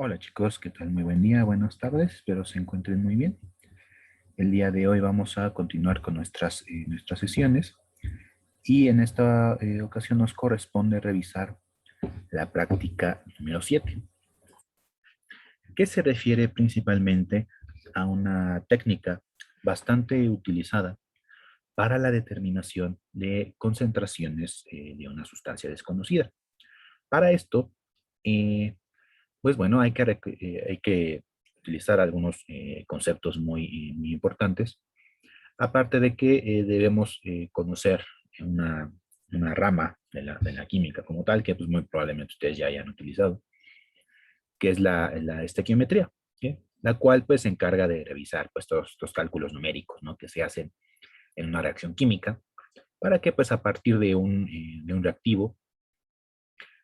Hola chicos, ¿qué tal? Muy buen día, buenas tardes, espero se encuentren muy bien. El día de hoy vamos a continuar con nuestras sesiones y en esta ocasión nos corresponde revisar la práctica número 7, que se refiere principalmente a una técnica bastante utilizada para la determinación de concentraciones de una sustancia desconocida. Para esto, eh, pues bueno, hay que utilizar algunos conceptos muy importantes, aparte de que debemos conocer una, una rama de la química como tal, que pues muy probablemente ustedes ya hayan utilizado, que es la estequiometría, ¿sí? La cual pues se encarga de revisar pues todos estos cálculos numéricos, ¿no? Que se hacen en una reacción química, para que pues a partir de un reactivo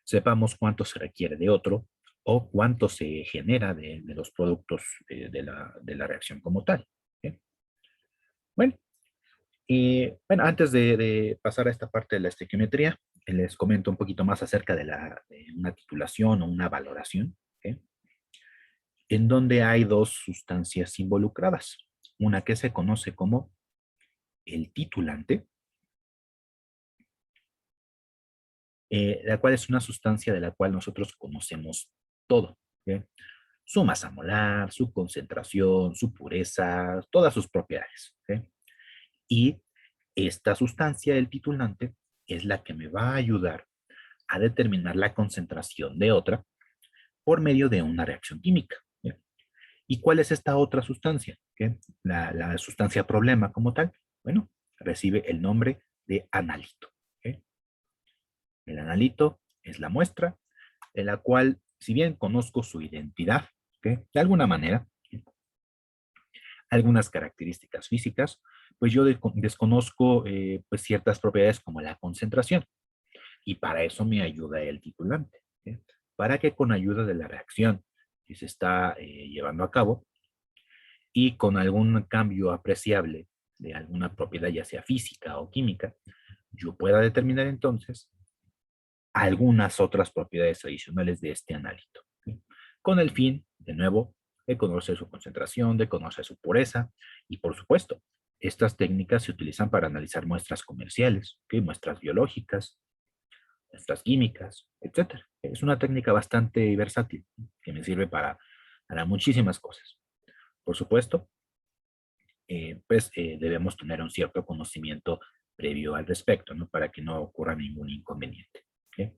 sepamos cuánto se requiere de otro o cuánto se genera de los productos de la reacción como tal. ¿Sí? Bueno, bueno, antes de pasar a esta parte de la estequiometría, les comento un poquito más acerca de una titulación o una valoración, ¿sí? En donde hay dos sustancias involucradas. Una que se conoce como el titulante, la cual es una sustancia de la cual nosotros conocemos todo. ¿Sí? Su masa molar, su concentración, su pureza, todas sus propiedades. ¿Sí? Y esta sustancia del titulante es la que me va a ayudar a determinar la concentración de otra por medio de una reacción química. ¿Sí? ¿Y cuál es esta otra sustancia? ¿Sí? La sustancia problema como tal, bueno, recibe el nombre de analito. ¿Sí? El analito es la muestra en la cual, si bien conozco su identidad, ¿sí? De alguna manera, algunas características físicas, pues yo desconozco pues ciertas propiedades como la concentración, y para eso me ayuda el titulante, ¿sí? Para que con ayuda de la reacción que se está llevando a cabo y con algún cambio apreciable de alguna propiedad, ya sea física o química, yo pueda determinar entonces algunas otras propiedades adicionales de este analito, ¿sí? Con el fin, de nuevo, de conocer su concentración, de conocer su pureza, y por supuesto, estas técnicas se utilizan para analizar muestras comerciales, ¿sí? Muestras biológicas, muestras químicas, etcétera. Es una técnica bastante versátil que me sirve para muchísimas cosas. Por supuesto, debemos tener un cierto conocimiento previo al respecto, ¿no? Para que no ocurra ningún inconveniente. ¿Sí?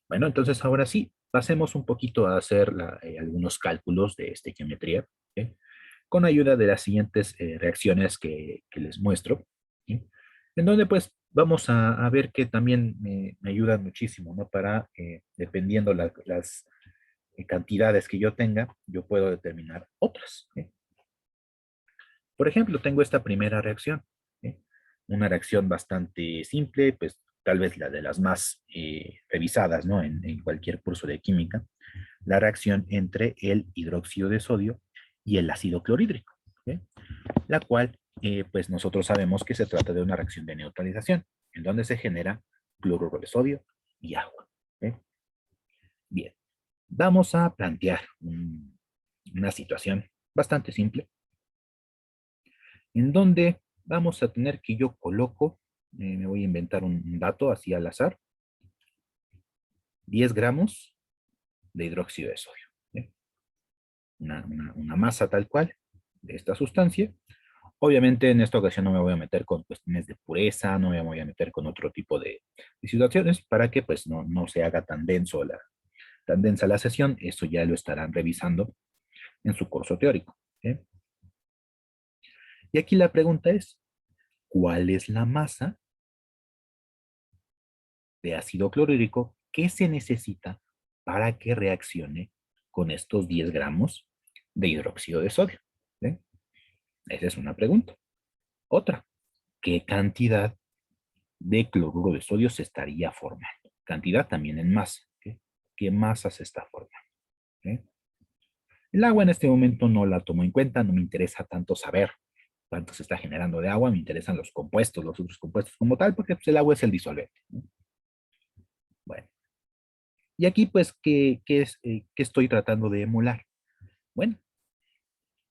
Bueno, entonces ahora sí, pasemos un poquito a hacer algunos cálculos de estequiometría, ¿sí? Con ayuda de las siguientes reacciones que les muestro, ¿sí? En donde pues vamos a ver que también me ayudan muchísimo, ¿no? Para, dependiendo las cantidades que yo tenga, yo puedo determinar otras, ¿sí? Por ejemplo, tengo esta primera reacción, ¿sí? Una reacción bastante simple, pues tal vez la de las más revisadas, ¿no? En cualquier curso de química, la reacción entre el hidróxido de sodio y el ácido clorhídrico, ¿sí? La cual, pues nosotros sabemos que se trata de una reacción de neutralización, en donde se genera cloruro de sodio y agua, ¿sí? Bien, vamos a plantear una situación bastante simple, en donde vamos a tener que yo coloco, me voy a inventar un dato así al azar, 10 gramos de hidróxido de sodio, ¿sí? Una masa tal cual de esta sustancia. Obviamente en esta ocasión no me voy a meter con cuestiones de pureza, no me voy a meter con otro tipo de situaciones para que pues no se haga tan densa la sesión. Eso ya lo estarán revisando en su curso teórico, ¿sí? Y aquí la pregunta es, ¿cuál es la masa de ácido clorhídrico que se necesita para que reaccione con estos 10 gramos de hidróxido de sodio? ¿Sí? Esa es una pregunta. Otra, ¿qué cantidad de cloruro de sodio se estaría formando? Cantidad también en masa. ¿Sí? ¿Qué masa se está formando? ¿Sí? El agua en este momento no la tomo en cuenta, no me interesa tanto saber cuánto se está generando de agua, me interesan los compuestos, los otros compuestos como tal, porque pues, el agua es el disolvente, ¿no? Bueno, Y aquí, pues, ¿qué estoy tratando de emular? Bueno,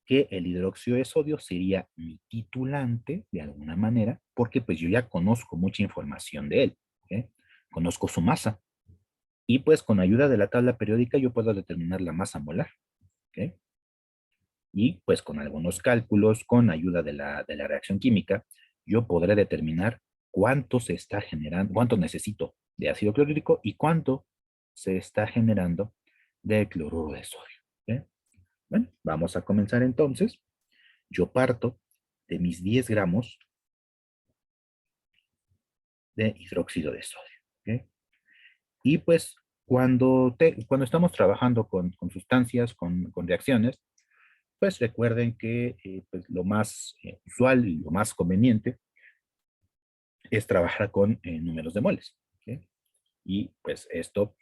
que el hidróxido de sodio sería mi titulante, de alguna manera, porque pues yo ya conozco mucha información de él. ¿Ok? Conozco su masa. Y pues con ayuda de la tabla periódica yo puedo determinar la masa molar. ¿Ok? Y pues con algunos cálculos, con ayuda de la reacción química, yo podré determinar cuánto se está generando, cuánto necesito de ácido clorhídrico y cuánto se está generando de cloruro de sodio. ¿Ok? Bueno, vamos a comenzar entonces. Yo parto de mis 10 gramos de hidróxido de sodio. ¿Ok? Y pues cuando estamos trabajando con sustancias, con reacciones, pues recuerden que pues lo más usual y lo más conveniente es trabajar con números de moles. ¿Ok? Y pues esto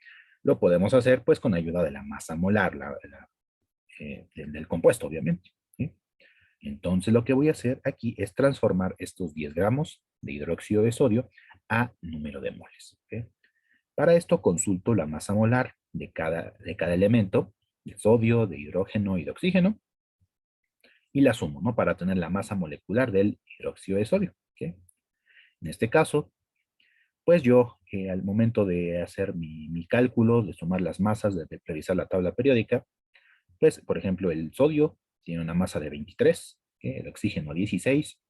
lo podemos hacer pues con ayuda de la masa molar, del compuesto, obviamente. ¿Sí? Entonces lo que voy a hacer aquí es transformar estos 10 gramos de hidróxido de sodio a número de moles. ¿Ok? Para esto consulto la masa molar de cada elemento, de sodio, de hidrógeno y de oxígeno, y la sumo, ¿no? Para tener la masa molecular del hidróxido de sodio. ¿Ok? En este caso, pues yo al momento de hacer mi cálculo, de sumar las masas, de revisar la tabla periódica, pues por ejemplo el sodio tiene una masa de 23, ¿ok? El oxígeno 16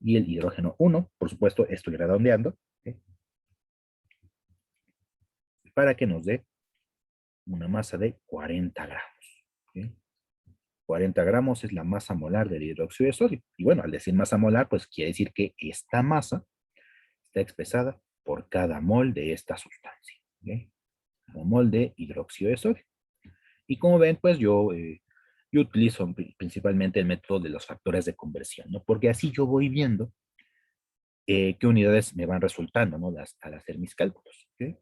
y el hidrógeno 1, por supuesto estoy redondeando, ¿ok? Para que nos dé una masa de 40 gramos. ¿Ok? 40 gramos es la masa molar del hidróxido de sodio. Y bueno, al decir masa molar, pues quiere decir que esta masa está expresada por cada mol de esta sustancia. ¿Ok? Cada mol de hidróxido de sodio. Y como ven, pues yo utilizo principalmente el método de los factores de conversión, ¿no? Porque así yo voy viendo qué unidades me van resultando, ¿no? Al hacer mis cálculos. ¿Ok?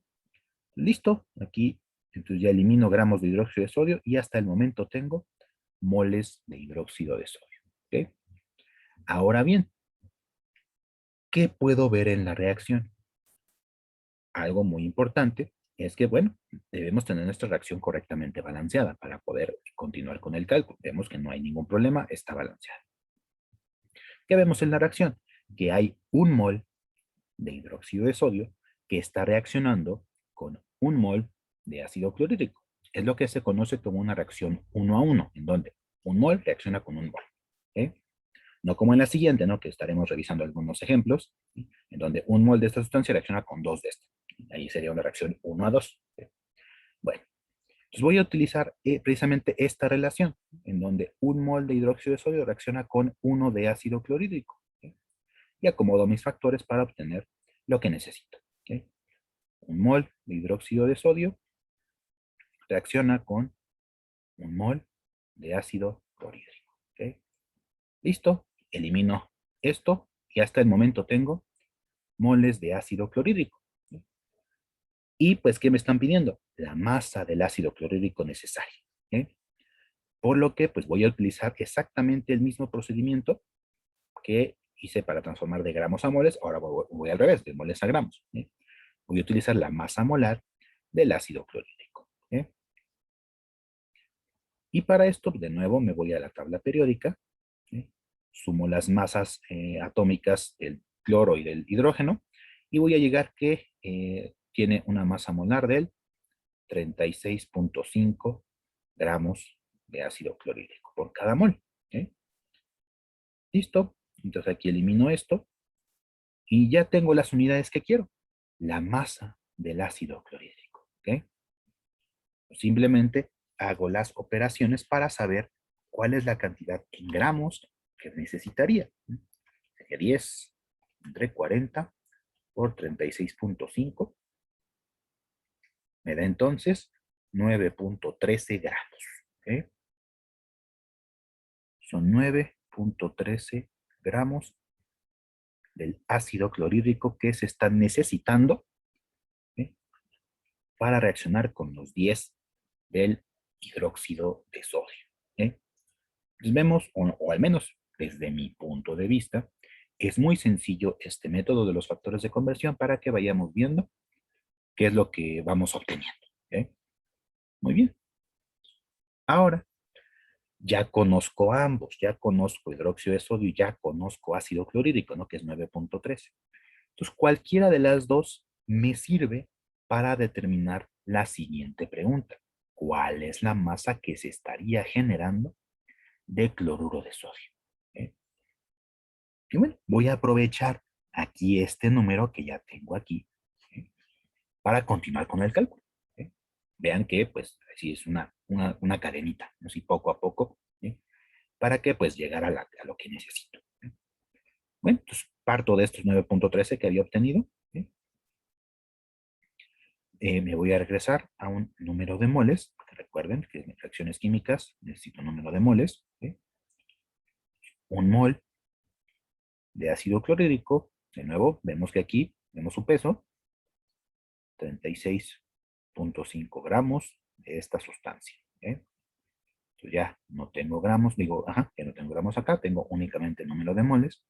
Listo, aquí entonces ya elimino gramos de hidróxido de sodio y hasta el momento tengo moles de hidróxido de sodio. ¿Ok? Ahora bien, ¿qué puedo ver en la reacción? Algo muy importante es que, bueno, debemos tener nuestra reacción correctamente balanceada para poder continuar con el cálculo. Vemos que no hay ningún problema, está balanceada. ¿Qué vemos en la reacción? Que hay un mol de hidróxido de sodio que está reaccionando con un mol de ácido clorhídrico. Es lo que se conoce como una reacción 1 a 1, en donde un mol reacciona con un mol. ¿Ok? No como en la siguiente, ¿no? Que estaremos revisando algunos ejemplos, ¿sí? En donde un mol de esta sustancia reacciona con dos de esta. Ahí sería una reacción 1 a 2. ¿Sí? Bueno, entonces voy a utilizar precisamente esta relación, en donde un mol de hidróxido de sodio reacciona con uno de ácido clorhídrico. ¿Sí? Y acomodo mis factores para obtener lo que necesito. ¿Sí? Un mol de hidróxido de sodio reacciona con un mol de ácido clorhídrico. ¿Ok? Listo, elimino esto y hasta el momento tengo moles de ácido clorhídrico. Y pues, ¿qué me están pidiendo? La masa del ácido clorhídrico necesaria. ¿Ok? Por lo que pues voy a utilizar exactamente el mismo procedimiento que hice para transformar de gramos a moles. Ahora voy al revés, de moles a gramos. ¿Ok? Voy a utilizar la masa molar del ácido clorhídrico. ¿Ok? Y para esto, de nuevo, me voy a la tabla periódica, ¿sí? Sumo las masas atómicas del cloro y del hidrógeno, y voy a llegar que tiene una masa molar del 36.5 gramos de ácido clorhídrico por cada mol. ¿Sí? Listo. Entonces aquí elimino esto, y ya tengo las unidades que quiero. La masa del ácido clorhídrico. ¿Ok? Simplemente hago las operaciones para saber cuál es la cantidad en gramos que necesitaría. Sería 10 entre 40 por 36.5. Me da entonces 9.13 gramos. ¿Ok? Son 9.13 gramos del ácido clorhídrico que se están necesitando, ¿ok? Para reaccionar con los 10 del hidróxido de sodio. ¿Ok? Pues vemos, o al menos desde mi punto de vista, es muy sencillo este método de los factores de conversión para que vayamos viendo qué es lo que vamos obteniendo. ¿Ok? Muy bien. Ahora, ya conozco ambos, ya conozco hidróxido de sodio y ya conozco ácido clorhídrico, ¿no? Que es 9.13. Entonces, cualquiera de las dos me sirve para determinar la siguiente pregunta. ¿Cuál es la masa que se estaría generando de cloruro de sodio? ¿Eh? Y bueno, voy a aprovechar aquí este número que ya tengo aquí, ¿eh? Para continuar con el cálculo. ¿Eh? Vean que, pues, así es una cadenita, así poco a poco, ¿eh? Para que, pues, llegar a lo que necesito. ¿Eh? Bueno, entonces parto de estos 9.13 que había obtenido, ¿eh? Me voy a regresar a un número de moles, porque recuerden que en reacciones químicas necesito un número de moles, ¿eh? Un mol de ácido clorhídrico, de nuevo, vemos que aquí, vemos su peso, 36.5 gramos de esta sustancia, ¿eh? Entonces ya no tengo gramos, digo, ajá, ya no tengo gramos acá, tengo únicamente el número de moles.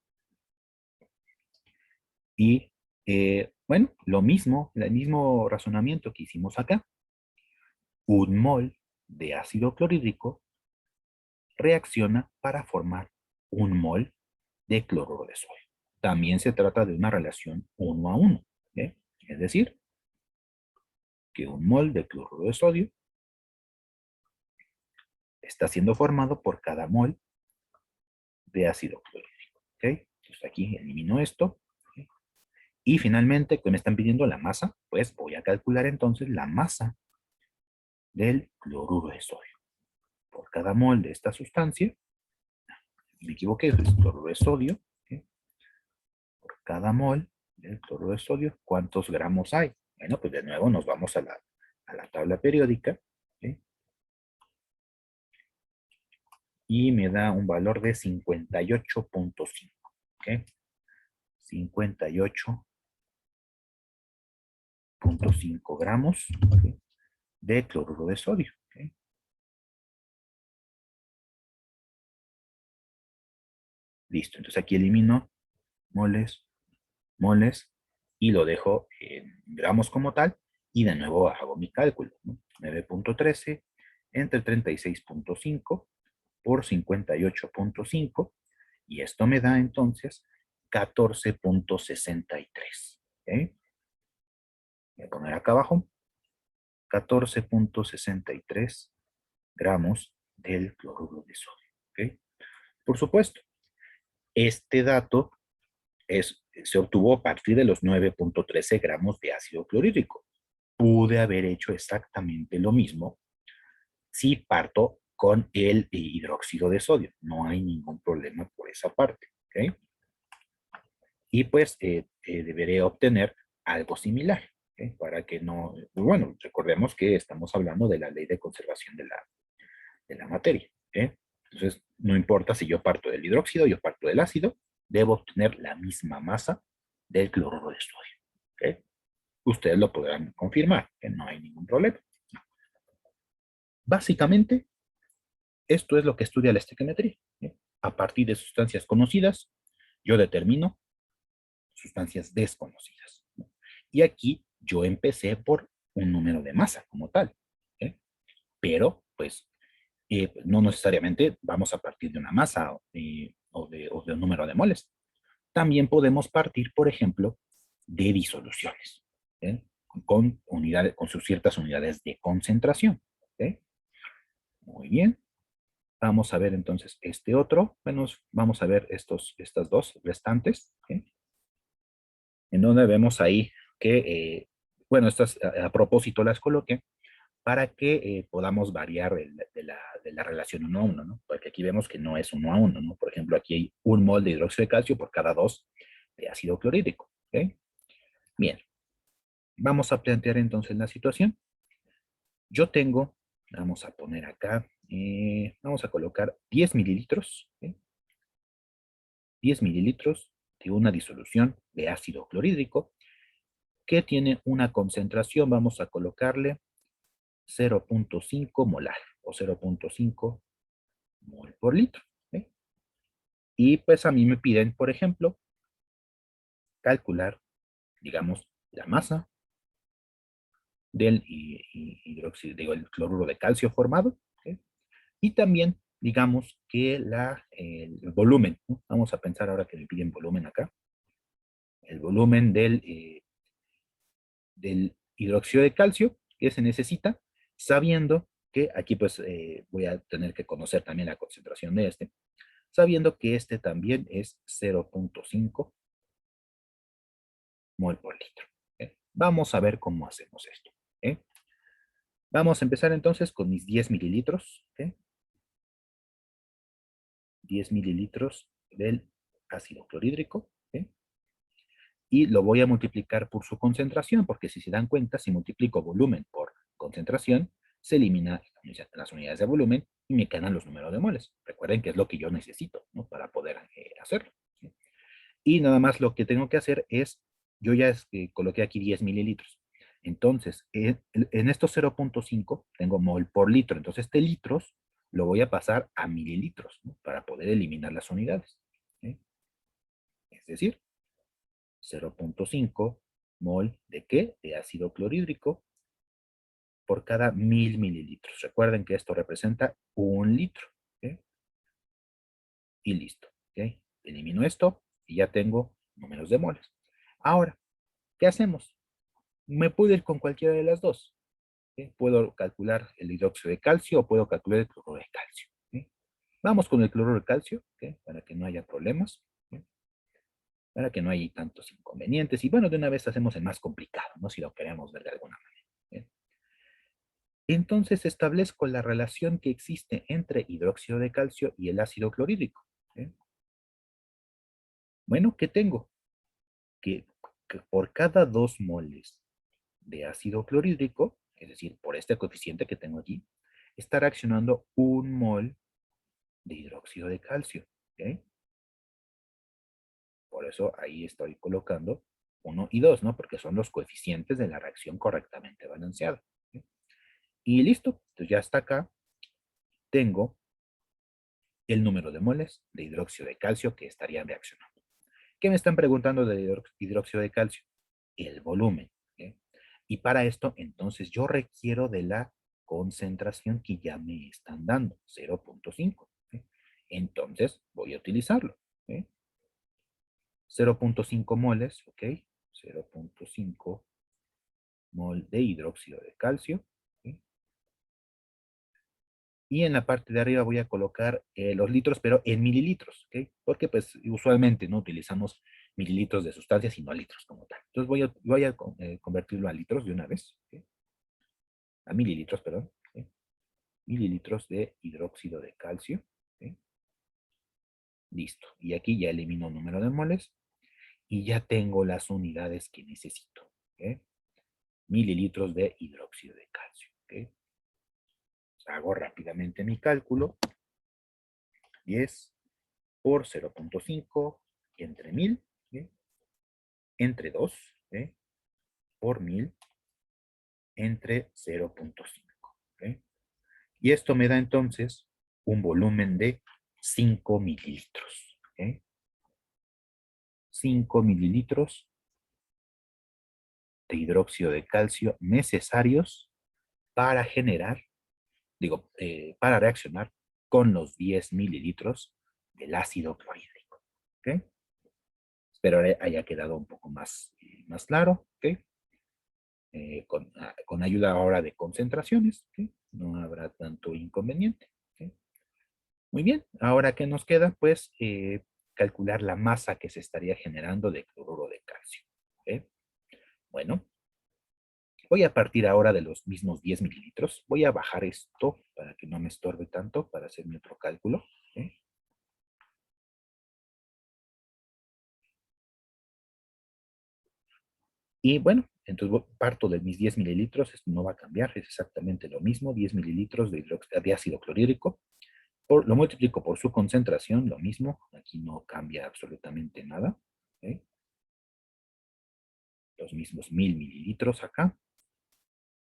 Y bueno, lo mismo, el mismo razonamiento que hicimos acá. Un mol de ácido clorhídrico reacciona para formar un mol de cloruro de sodio. También se trata de una relación 1 a 1, ¿eh? Es decir, que un mol de cloruro de sodio está siendo formado por cada mol de ácido clorhídrico, ¿ok? Entonces aquí elimino esto. ¿Okay? Y finalmente, que me están pidiendo la masa, pues voy a calcular entonces la masa del cloruro de sodio. Por cada mol de esta sustancia, me equivoqué, es cloruro de sodio, ¿okay? Por cada mol del cloruro de sodio, ¿cuántos gramos hay? Bueno, pues de nuevo nos vamos a la tabla periódica, ¿okay? Y me da un valor de 58.5, ¿okay? 58.5 gramos, ¿okay? De cloruro de sodio, ¿okay? Listo, entonces aquí elimino moles, moles, y lo dejo en gramos como tal, y de nuevo hago mi cálculo, ¿no? 9.13 entre 36.5 por 58.5, y esto me da entonces 14.63. ¿Okay? Voy a poner acá abajo 14.63 gramos del cloruro de sodio. ¿Okay? Por supuesto, este dato se obtuvo a partir de los 9.13 gramos de ácido clorhídrico. Pude haber hecho exactamente lo mismo si parto con el hidróxido de sodio. No hay ningún problema por esa parte. ¿Okay? Y pues deberé obtener algo similar. ¿Okay? Para que no, bueno, recordemos que estamos hablando de la ley de conservación de la materia. ¿Okay? Entonces, no importa si yo parto del hidróxido, yo parto del ácido, debo obtener la misma masa del cloruro de sodio. ¿Okay? Ustedes lo podrán confirmar, que no hay ningún problema. Básicamente, esto es lo que estudia la estequiometría. ¿Okay? A partir de sustancias conocidas, yo determino sustancias desconocidas. ¿No? Y aquí yo empecé por un número de masa como tal. ¿Okay? Pero, pues, no necesariamente vamos a partir de una masa o de un número de moles. También podemos partir, por ejemplo, de disoluciones, ¿eh? Con sus ciertas unidades de concentración. ¿Okay? Muy bien. Vamos a ver entonces este otro. Bueno, vamos a ver estas dos restantes. ¿Okay? En donde vemos ahí que, bueno, estas a propósito las coloqué para que podamos variar de la relación 1 a 1, ¿no? Porque aquí vemos que no es 1 a 1, ¿no? Por ejemplo, aquí hay un mol de hidróxido de calcio por cada 2 de ácido clorhídrico. ¿Okay? Bien, vamos a plantear entonces la situación. Yo tengo, vamos a poner acá, vamos a colocar 10 mililitros, ¿okay? 10 mililitros de una disolución de ácido clorhídrico que tiene una concentración, vamos a colocarle 0.5 molar o 0.5 mol por litro. ¿Okay? Y pues a mí me piden, por ejemplo, calcular, digamos, la masa del digo, el cloruro de calcio formado, ¿ok? Y también, digamos que el volumen, ¿no? Vamos a pensar ahora que me piden volumen acá, el volumen del hidróxido de calcio que se necesita, sabiendo que aquí pues voy a tener que conocer también la concentración de este, sabiendo que este también es 0.5 mol por litro. ¿Eh? Vamos a ver cómo hacemos esto. ¿Eh? Vamos a empezar entonces con mis 10 mililitros. ¿Eh? 10 mililitros del ácido clorhídrico. ¿Eh? Y lo voy a multiplicar por su concentración, porque si se dan cuenta, si multiplico volumen por concentración, se eliminan las unidades de volumen y me quedan los números de moles. Recuerden que es lo que yo necesito, ¿no? Para poder hacerlo. ¿Sí? Y nada más lo que tengo que hacer es, yo ya coloqué aquí 10 mililitros. Entonces, en estos 0.5 tengo mol por litro. Entonces, este litros lo voy a pasar a mililitros, ¿no? Para poder eliminar las unidades. ¿Sí? Es decir, 0.5 mol de ¿qué? De ácido clorhídrico por cada 1000 mililitros. Recuerden que esto representa un litro. ¿Okay? Y listo. ¿Okay? Elimino esto y ya tengo números de moles. Ahora, ¿qué hacemos? Me puedo ir con cualquiera de las dos. ¿Okay? Puedo calcular el hidróxido de calcio o puedo calcular el cloruro de calcio. ¿Okay? Vamos con el cloruro de calcio, ¿okay? Para que no haya problemas. ¿Okay? Para que no haya tantos inconvenientes. Y bueno, de una vez hacemos el más complicado, ¿no? Si lo queremos ver de alguna manera. ¿Okay? Entonces establezco la relación que existe entre hidróxido de calcio y el ácido clorhídrico. ¿Okay? Bueno, ¿qué tengo? Que por cada 2 moles de ácido clorhídrico, es decir, por este coeficiente que tengo aquí, está reaccionando 1 mol de hidróxido de calcio. ¿Okay? Por eso ahí estoy colocando 1 y 2, ¿no? Porque son los coeficientes de la reacción correctamente balanceada. ¿Okay? Y listo, entonces ya hasta acá tengo el número de moles de hidróxido de calcio que estarían reaccionando. ¿Qué me están preguntando de hidróxido de calcio? El volumen. ¿Okay? Y para esto, entonces, yo requiero de la concentración que ya me están dando, 0.5. ¿Okay? Entonces, voy a utilizarlo. ¿Okay? 0.5 moles, ¿ok? 0.5 mol de hidróxido de calcio. ¿Okay? Y en la parte de arriba voy a colocar los litros, pero en mililitros, ¿ok? Porque pues usualmente no utilizamos mililitros de sustancias, sino litros como tal. Entonces voy a convertirlo a litros de una vez, ¿ok? A mililitros, perdón. ¿Ok? Mililitros de hidróxido de calcio. ¿Ok? Listo. Y aquí ya elimino el número de moles y ya tengo las unidades que necesito. ¿Ok? Mililitros de hidróxido de calcio. ¿Ok? Hago rápidamente mi cálculo. 10 por 0.5 entre 1000, ¿sí? Entre 2, ¿sí? Por 1000 entre 0.5. ¿Sí? Y esto me da entonces un volumen de 5 mililitros. ¿Sí? 5 mililitros de hidróxido de calcio necesarios para generar, digo, para reaccionar con los 10 mililitros del ácido clorhídrico. ¿Okay? Espero haya quedado un poco más claro. ¿Okay? Con ayuda ahora de concentraciones. ¿Okay? No habrá tanto inconveniente. ¿Okay? Muy bien, ahora ¿qué nos queda? Pues calcular la masa que se estaría generando de cloruro de calcio. ¿Okay? Bueno, voy a partir ahora de los mismos 10 mililitros. Voy a bajar esto para que no me estorbe tanto para hacer mi otro cálculo. ¿Okay? Y bueno, entonces parto de mis 10 mililitros, esto no va a cambiar, es exactamente lo mismo, 10 mililitros de ácido clorhídrico. Lo multiplico por su concentración, lo mismo, aquí no cambia absolutamente nada. ¿Okay? Los mismos 1000 mililitros acá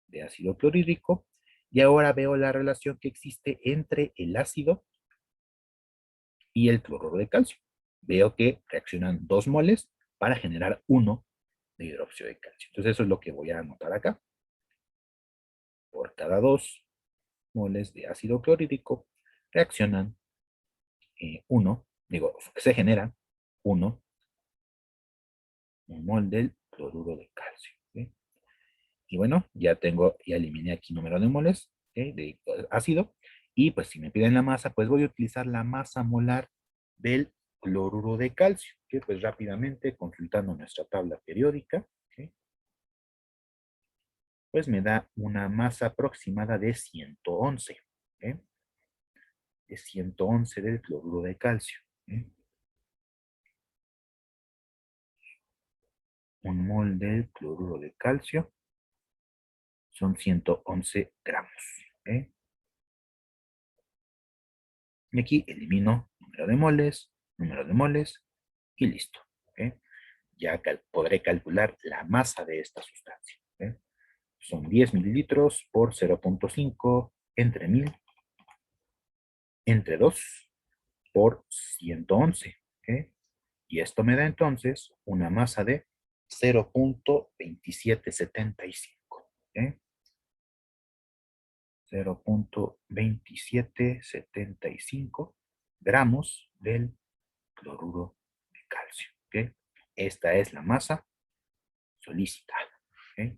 de ácido clorhídrico. Y ahora veo la relación que existe entre el ácido y el cloruro de calcio. Veo que reaccionan 2 moles para generar 1 de hidróxido de calcio. Entonces eso es lo que voy a anotar acá. por cada 2 moles de ácido clorhídrico reaccionan 1, se genera 1 un mol del cloruro de calcio. ¿Sí? Y bueno, ya eliminé aquí número de moles de ácido. Y pues si me piden la masa, pues voy a utilizar la masa molar del cloruro de calcio, que pues rápidamente, consultando nuestra tabla periódica, ¿sí? Pues me da una masa aproximada de 111, ¿sí? De 111 del cloruro de calcio. ¿Sí? Un mol del cloruro de calcio son 111 gramos. ¿Sí? Y aquí elimino número de moles y listo. ¿Sí? Ya podré calcular la masa de esta sustancia. ¿Sí? Son 10 mililitros por 0.5 entre 1000 entre 2 por 111. ¿Sí? Y esto me da entonces una masa de 0.2775. ¿Sí? 0.2775 gramos del cloruro de calcio. ¿Okay? Esta es la masa solicitada. ¿Okay?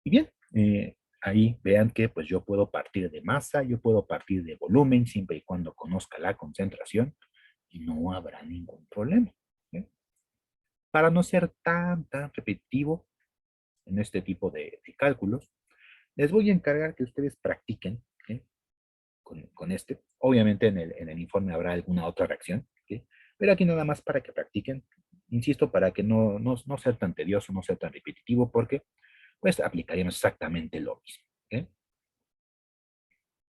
Y bien, ahí vean que pues yo puedo partir de masa, yo puedo partir de volumen, siempre y cuando conozca la concentración, y no habrá ningún problema. ¿Okay? Para no ser tan repetitivo en este tipo de cálculos, les voy a encargar que ustedes practiquen, ¿okay? con este. Obviamente en el informe habrá alguna otra reacción, ¿okay? Pero aquí nada más para que practiquen. Insisto, para que no sea tan tedioso, no sea tan repetitivo, porque pues aplicaríamos exactamente lo mismo. ¿Okay?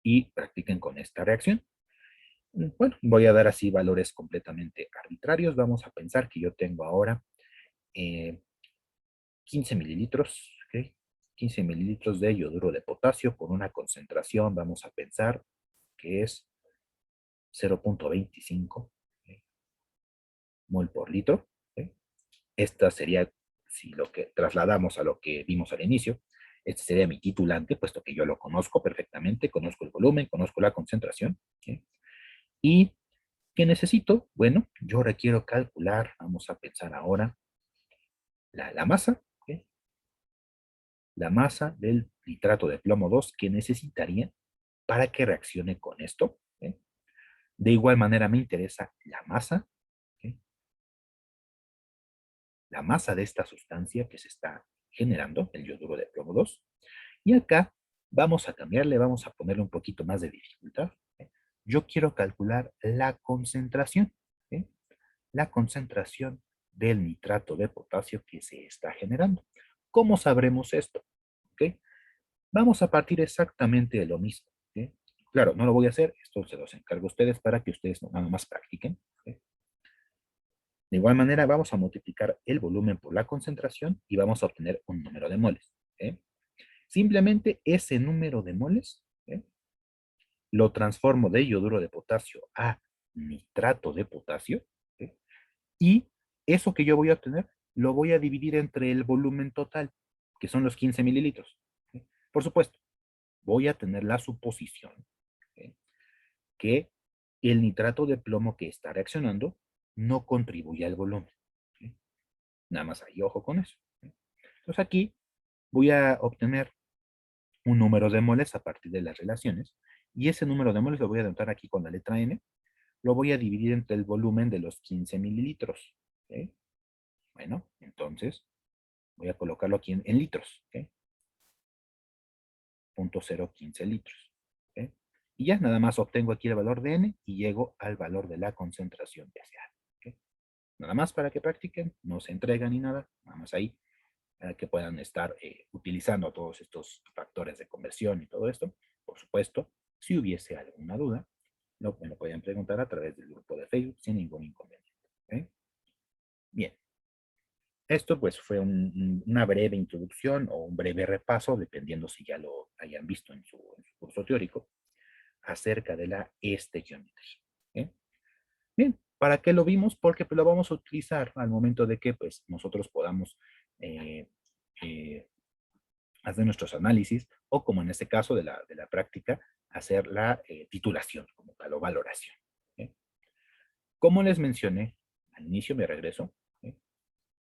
Y practiquen con esta reacción. Bueno, voy a dar así valores completamente arbitrarios. Vamos a pensar que yo tengo ahora 15 mililitros, ¿okay? 15 mililitros de yoduro de potasio con una concentración, vamos a pensar que es 0.25 mol por litro. ¿Okay? Esta sería, si lo que trasladamos a lo que vimos al inicio, este sería mi titulante, puesto que yo lo conozco perfectamente, conozco el volumen, conozco la concentración. ¿Okay? ¿Y qué necesito? Bueno, yo requiero calcular, vamos a pensar ahora, la masa, ¿okay? La masa del nitrato de plomo 2 que necesitaría para que reaccione con esto. ¿Okay? De igual manera me interesa la masa, ¿okay? La masa de esta sustancia que se está generando, el yoduro de plomo 2. Y acá vamos a cambiarle, vamos a ponerle un poquito más de dificultad. ¿Okay? Yo quiero calcular la concentración, ¿okay? La concentración del nitrato de potasio que se está generando. ¿Cómo sabremos esto? ¿Okay? Vamos a partir exactamente de lo mismo. ¿Okay? Claro, no lo voy a hacer, esto se los encargo a ustedes para que ustedes nada más practiquen. ¿Okay? De igual manera, vamos a multiplicar el volumen por la concentración y vamos a obtener un número de moles. ¿Okay? Simplemente ese número de moles, ¿okay? Lo transformo de yoduro de potasio a nitrato de potasio, ¿okay? Y eso que yo voy a obtener lo voy a dividir entre el volumen total, que son los 15 mililitros. ¿Okay? Por supuesto, voy a tener la suposición, ¿okay? Que el nitrato de plomo que está reaccionando no contribuye al volumen. ¿Okay? Nada más ahí, ojo con eso. ¿Okay? Entonces aquí voy a obtener un número de moles a partir de las relaciones, y ese número de moles lo voy a denotar aquí con la letra N, lo voy a dividir entre el volumen de los 15 mililitros. ¿Okay? Bueno, entonces voy a colocarlo aquí en litros. ¿Okay? 0.015 litros. ¿Okay? Y ya nada más obtengo aquí el valor de N y llego al valor de la concentración deseada. ¿Okay? Nada más para que practiquen, no se entregan ni nada, nada más ahí, para que puedan estar utilizando todos estos factores de conversión y todo esto. Por supuesto, si hubiese alguna duda, me lo pueden preguntar a través del grupo de Facebook sin ningún inconveniente. ¿Okay? Bien, esto pues fue una breve introducción o un breve repaso, dependiendo si ya lo hayan visto en su curso teórico, acerca de la estequiometría. ¿Okay? Bien, ¿para qué lo vimos? Porque pues, lo vamos a utilizar al momento de que pues, nosotros podamos eh, eh, hacer nuestros análisis, o como en este caso de la práctica, hacer la titulación como tal o valoración. ¿Sí? Como les mencioné al inicio, me regreso, ¿sí?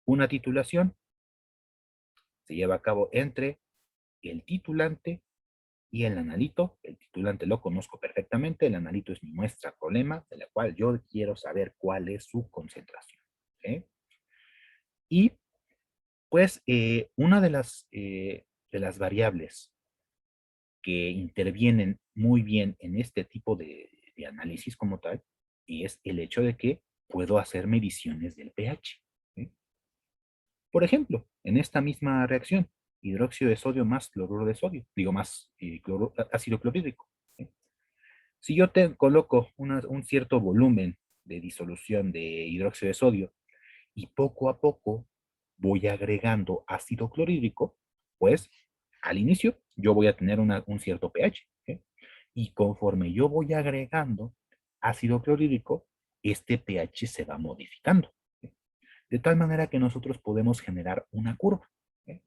Una titulación se lleva a cabo entre el titulante y el analito. El titulante lo conozco perfectamente, el analito es mi muestra problema, de la cual yo quiero saber cuál es su concentración. ¿Sí? Y pues una de las variables que intervienen muy bien en este tipo de análisis como tal es el hecho de que puedo hacer mediciones del pH. ¿Sí? Por ejemplo, en esta misma reacción, hidróxido de sodio más cloruro de sodio, digo más ácido clorhídrico. ¿Sí? Si yo te coloco un cierto volumen de disolución de hidróxido de sodio y poco a poco voy agregando ácido clorhídrico, pues al inicio yo voy a tener un cierto pH. ¿Sí? Y conforme yo voy agregando ácido clorhídrico, este pH se va modificando. ¿Sí? De tal manera que nosotros podemos generar una curva. ¿Sí?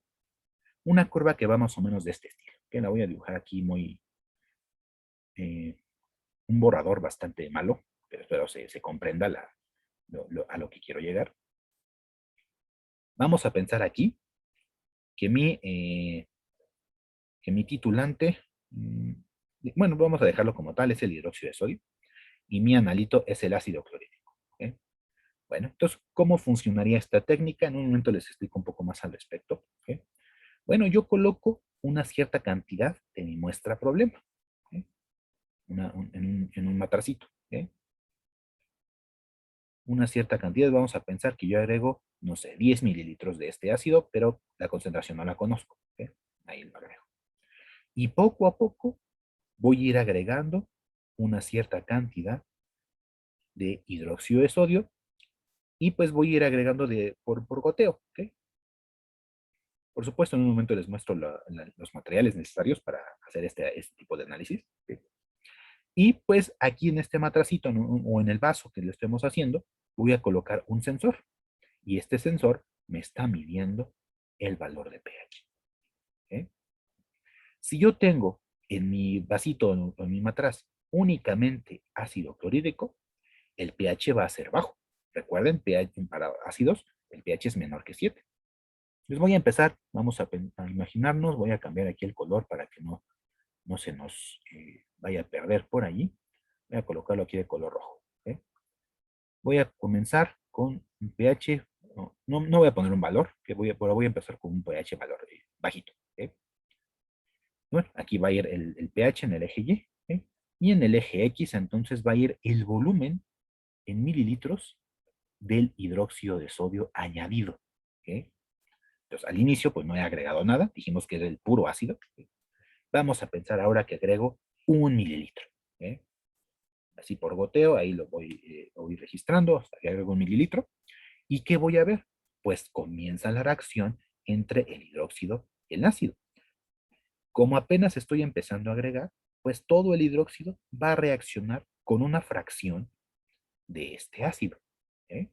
Una curva que va más o menos de este estilo. Que la voy a dibujar aquí muy... Eh, un borrador bastante malo, pero espero se comprenda a lo que quiero llegar. Vamos a pensar aquí que mi titulante, bueno, vamos a dejarlo como tal, es el hidróxido de sodio, y mi analito es el ácido clorhídrico. ¿Okay? Bueno, entonces, ¿cómo funcionaría esta técnica? En un momento les explico un poco más al respecto. ¿Okay? Bueno, yo coloco una cierta cantidad de mi muestra problema, ¿okay? En un matracito. ¿Okay? Una cierta cantidad, vamos a pensar que yo agrego, no sé, 10 mililitros de este ácido, pero la concentración no la conozco. ¿Okay? Ahí lo agrego. Y poco a poco voy a ir agregando una cierta cantidad de hidróxido de sodio y pues voy a ir agregando por goteo. ¿Okay? Por supuesto, en un momento les muestro los materiales necesarios para hacer este tipo de análisis. ¿Okay? Y pues aquí en este matracito o en el vaso que lo estemos haciendo, voy a colocar un sensor. Y este sensor me está midiendo el valor de pH. ¿Okay? Si yo tengo en mi vasito o en mi matraz únicamente ácido clorhídrico, el pH va a ser bajo. Recuerden, pH, para ácidos, el pH es menor que 7. Les voy a empezar, vamos a imaginarnos, voy a cambiar aquí el color para que no se nos vaya a perder por allí. Voy a colocarlo aquí de color rojo. ¿Okay? Voy a comenzar con un pH, no voy a poner un valor, pero voy a empezar con un pH valor bajito. ¿Okay? Bueno, aquí va a ir el pH en el eje Y. ¿Okay? Y en el eje X entonces va a ir el volumen en mililitros del hidróxido de sodio añadido. ¿Okay? Entonces al inicio pues no he agregado nada, dijimos que era el puro ácido. ¿Okay? Vamos a pensar ahora que agrego 1 mililitro. ¿Okay? Así por goteo, ahí voy registrando hasta que agrego 1 mililitro. ¿Y qué voy a ver? Pues comienza la reacción entre el hidróxido y el ácido. Como apenas estoy empezando a agregar, pues todo el hidróxido va a reaccionar con una fracción de este ácido. ¿Eh?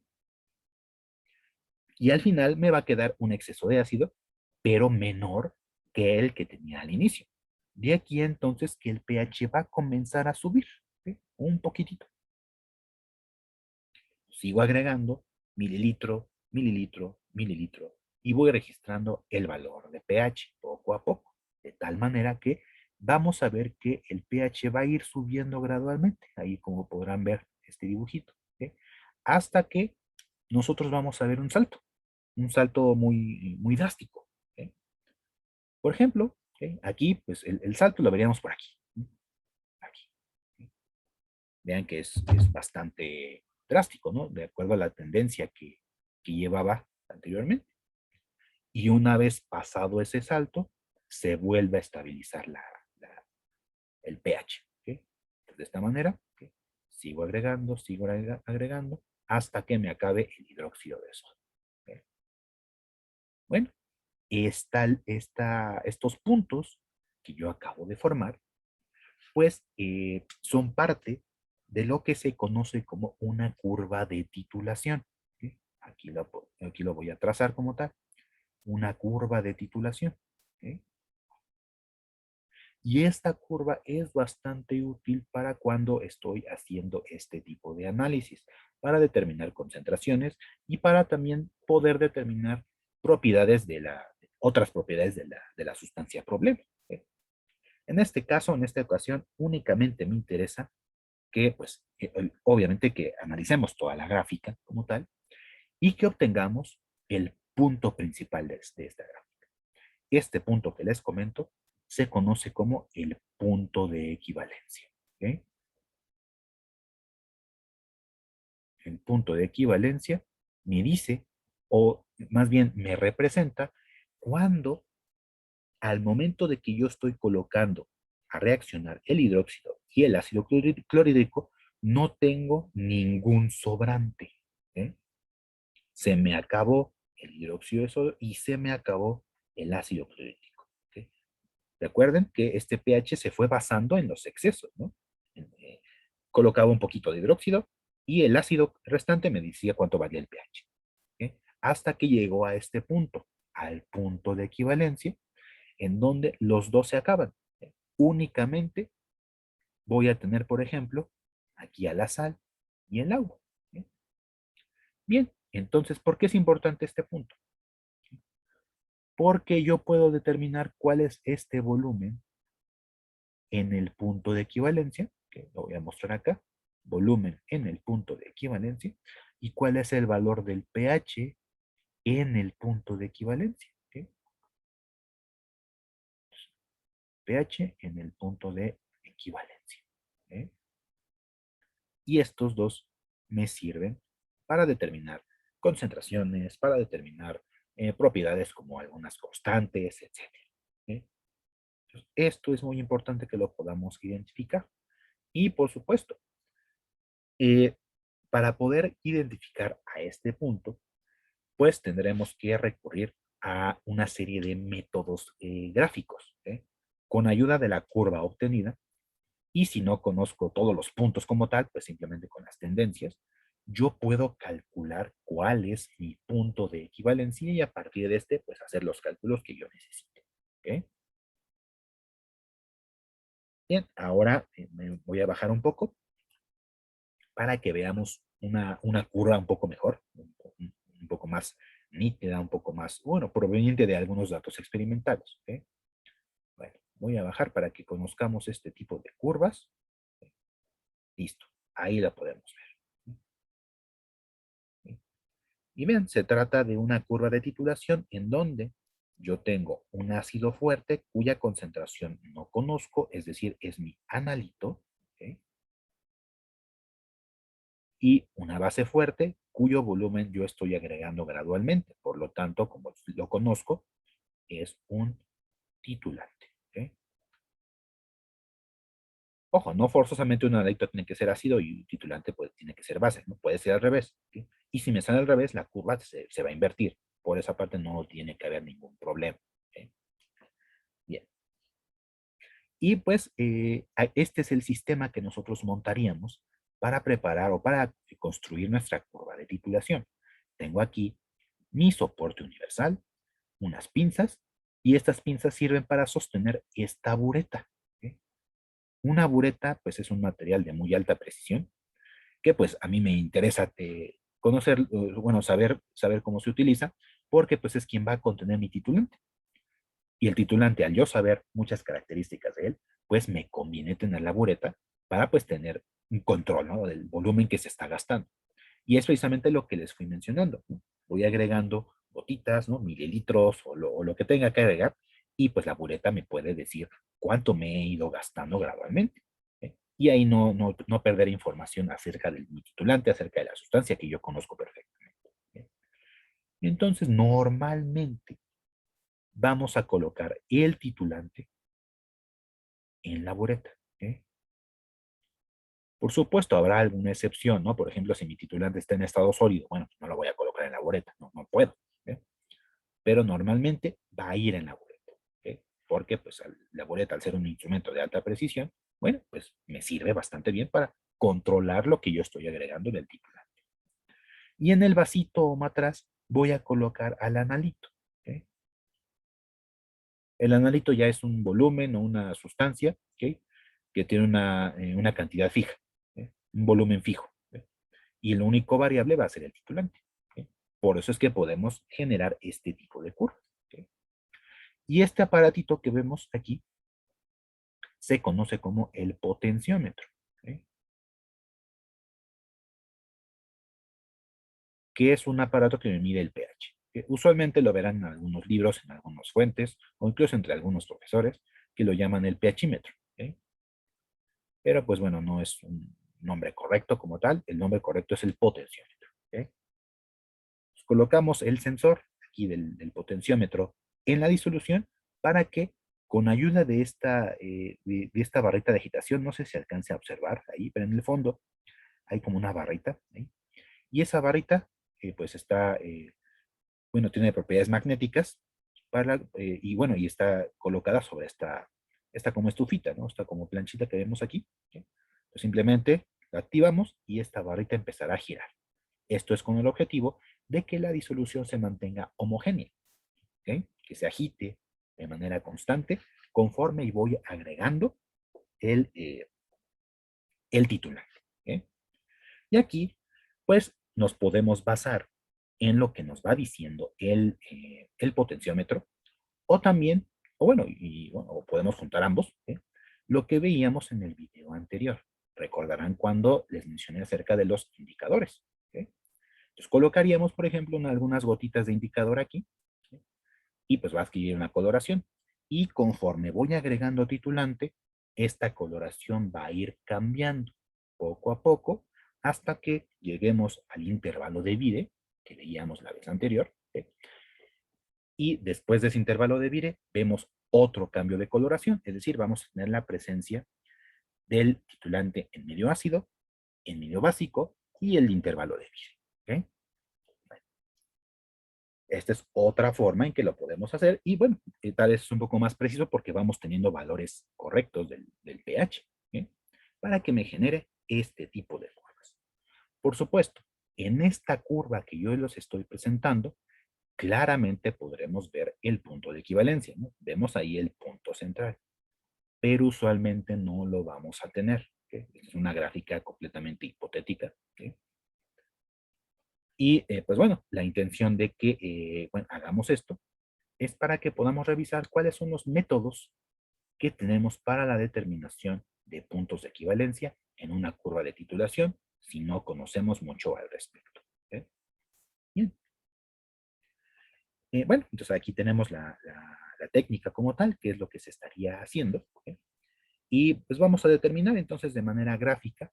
Y al final me va a quedar un exceso de ácido, pero menor que el que tenía al inicio. De aquí entonces que el pH va a comenzar a subir, ¿sí? Un poquitito. Sigo agregando mililitro, mililitro, mililitro y voy registrando el valor de pH poco a poco, de tal manera que vamos a ver que el pH va a ir subiendo gradualmente, ahí como podrán ver este dibujito, ¿sí? Hasta que nosotros vamos a ver un salto muy, muy drástico. ¿Sí? Por ejemplo, ¿sí? Aquí, pues el salto lo veríamos por aquí. ¿Sí? Aquí. ¿Sí? Vean que es bastante drástico, ¿no? De acuerdo a la tendencia que llevaba anteriormente. Y una vez pasado ese salto, se vuelve a estabilizar el pH. ¿Okay? Entonces, de esta manera, ¿okay? Sigo agregando, hasta que me acabe el hidróxido de sodio. ¿Okay? Bueno, estos puntos que yo acabo de formar, pues son parte de lo que se conoce como una curva de titulación. ¿Okay? Aquí lo voy a trazar como tal, una curva de titulación. ¿Okay? Y esta curva es bastante útil para cuando estoy haciendo este tipo de análisis, para determinar concentraciones y para también poder determinar propiedades otras propiedades de la sustancia problema. ¿Eh? En este caso, en esta ocasión, únicamente me interesa que, pues, obviamente que analicemos toda la gráfica como tal y que obtengamos el punto principal de esta gráfica. Este punto que les comento se conoce como el punto de equivalencia. ¿Okay? El punto de equivalencia me dice, o más bien me representa, cuando al momento de que yo estoy colocando a reaccionar el hidróxido y el ácido clorhídrico, no tengo ningún sobrante. ¿Eh? Se me acabó el hidróxido de sodio y se me acabó el ácido clorhídrico. ¿Okay? Recuerden que este pH se fue basando en los excesos, ¿no? Colocaba un poquito de hidróxido y el ácido restante me decía cuánto valía el pH. ¿Okay? Hasta que llegó a este punto, al punto de equivalencia, en donde los dos se acaban. Únicamente voy a tener, por ejemplo, aquí a la sal y el agua. ¿Okay? Bien, entonces, ¿por qué es importante este punto? Porque yo puedo determinar cuál es este volumen en el punto de equivalencia, que lo voy a mostrar acá, volumen en el punto de equivalencia, y cuál es el valor del pH en el punto de equivalencia. ¿Okay? pH en el punto de equivalencia. ¿Okay? Y estos dos me sirven para determinar concentraciones, para determinar propiedades como algunas constantes, etc. ¿Okay? Entonces, esto es muy importante que lo podamos identificar. Y por supuesto, eh, para poder identificar a este punto, pues tendremos que recurrir a una serie de métodos gráficos, ¿eh? Con ayuda de la curva obtenida. Y si no conozco todos los puntos como tal, pues simplemente con las tendencias, yo puedo calcular cuál es mi punto de equivalencia y a partir de este, pues hacer los cálculos que yo necesite. ¿Okay? Bien, ahora me voy a bajar un poco para que veamos una curva un poco mejor, un poco más nítida, un poco más, bueno, proveniente de algunos datos experimentales. ¿Okay? Bueno, voy a bajar para que conozcamos este tipo de curvas. Listo, ahí la podemos ver. Y bien, se trata de una curva de titulación en donde yo tengo un ácido fuerte cuya concentración no conozco, es decir, es mi analito, ¿ok? Y una base fuerte cuyo volumen yo estoy agregando gradualmente. Por lo tanto, como lo conozco, es un titulante. ¿Ok? Ojo, no forzosamente un analito tiene que ser ácido y un titulante pues, tiene que ser base, no puede ser al revés. ¿Ok? Y si me sale al revés, la curva se va a invertir. Por esa parte no tiene que haber ningún problema. ¿Ok? Bien. Y pues este es el sistema que nosotros montaríamos para preparar o para construir nuestra curva de titulación. Tengo aquí mi soporte universal, unas pinzas, y estas pinzas sirven para sostener esta bureta. ¿Ok? Una bureta pues es un material de muy alta precisión que pues a mí me interesa conocer, bueno, saber cómo se utiliza, porque pues es quien va a contener mi titulante. Y el titulante, al yo saber muchas características de él, pues me conviene tener la bureta para pues tener un control, ¿no? Del volumen que se está gastando. Y es precisamente lo que les fui mencionando. Voy agregando gotitas, ¿no? Mililitros o lo que tenga que agregar y pues la bureta me puede decir cuánto me he ido gastando gradualmente. ¿Eh? Y ahí no perder información acerca del mi titulante, acerca de la sustancia que yo conozco perfectamente. ¿Eh? Entonces, normalmente vamos a colocar el titulante en la bureta. ¿Eh? Por supuesto, habrá alguna excepción, ¿no? Por ejemplo, si mi titulante está en estado sólido, bueno, no lo voy a colocar en la bureta, no puedo. ¿Eh? Pero normalmente va a ir en la bureta. ¿Eh? Porque pues la bureta, al ser un instrumento de alta precisión, bueno, pues me sirve bastante bien para controlar lo que yo estoy agregando en el titulante. Y en el vasito o matraz voy a colocar al analito. ¿Eh? El analito ya es un volumen o una sustancia, ¿ok? Que tiene una cantidad fija, ¿ok? Un volumen fijo, ¿ok? Y el único variable va a ser el titulante, ¿ok? Por eso es que podemos generar este tipo de curvas, ¿ok? Y este aparatito que vemos aquí se conoce como el potenciómetro, ¿ok? Que es un aparato que me mide el pH. Que usualmente lo verán en algunos libros, en algunas fuentes, o incluso entre algunos profesores, que lo llaman el pHímetro, ¿ok? Pero pues bueno, no es un nombre correcto como tal, el nombre correcto es el potenciómetro, ¿ok? Pues colocamos el sensor aquí del potenciómetro en la disolución para que con ayuda de esta barrita de agitación, no sé si alcance a observar ahí, pero en el fondo hay como una barrita, ¿sí? Y esa barrita pues está, bueno, tiene propiedades magnéticas y bueno, y está colocada sobre esta como estufita, ¿no? Esta como planchita que vemos aquí, ¿sí? Pues simplemente la activamos y esta barrita empezará a girar. Esto es con el objetivo de que la disolución se mantenga homogénea, ¿ok? Que se agite de manera constante conforme y voy agregando el, eh, el titular, ¿ok? Y aquí, pues, nos podemos basar en lo que nos va diciendo el potenciómetro, o también, o bueno, bueno, o podemos juntar ambos, ¿eh? Lo que veíamos en el video anterior. Recordarán cuando les mencioné acerca de los indicadores, ¿ok? Entonces colocaríamos, por ejemplo, algunas gotitas de indicador aquí, ¿sí? Y pues va a adquirir una coloración. Y conforme voy agregando titulante, esta coloración va a ir cambiando poco a poco hasta que lleguemos al intervalo de Vire, que veíamos la vez anterior, ¿sí? Y después de ese intervalo de Vire, vemos otro cambio de coloración, es decir, vamos a tener la presencia del titulante en medio ácido, en medio básico y el intervalo de Vire, ¿ok? Esta es otra forma en que lo podemos hacer y bueno, tal vez es un poco más preciso porque vamos teniendo valores correctos del pH, ¿eh? Para que me genere este tipo de curvas. Por supuesto, en esta curva que yo les estoy presentando, claramente podremos ver el punto de equivalencia, ¿no? Vemos ahí el punto central, pero usualmente no lo vamos a tener, ¿okay? Es una gráfica completamente hipotética, ¿okay? Y pues bueno, la intención de que bueno, hagamos esto es para que podamos revisar cuáles son los métodos que tenemos para la determinación de puntos de equivalencia en una curva de titulación si no conocemos mucho al respecto, ¿eh? Bien. Bueno, entonces aquí tenemos la técnica como tal, que es lo que se estaría haciendo, ¿eh? Y pues vamos a determinar entonces de manera gráfica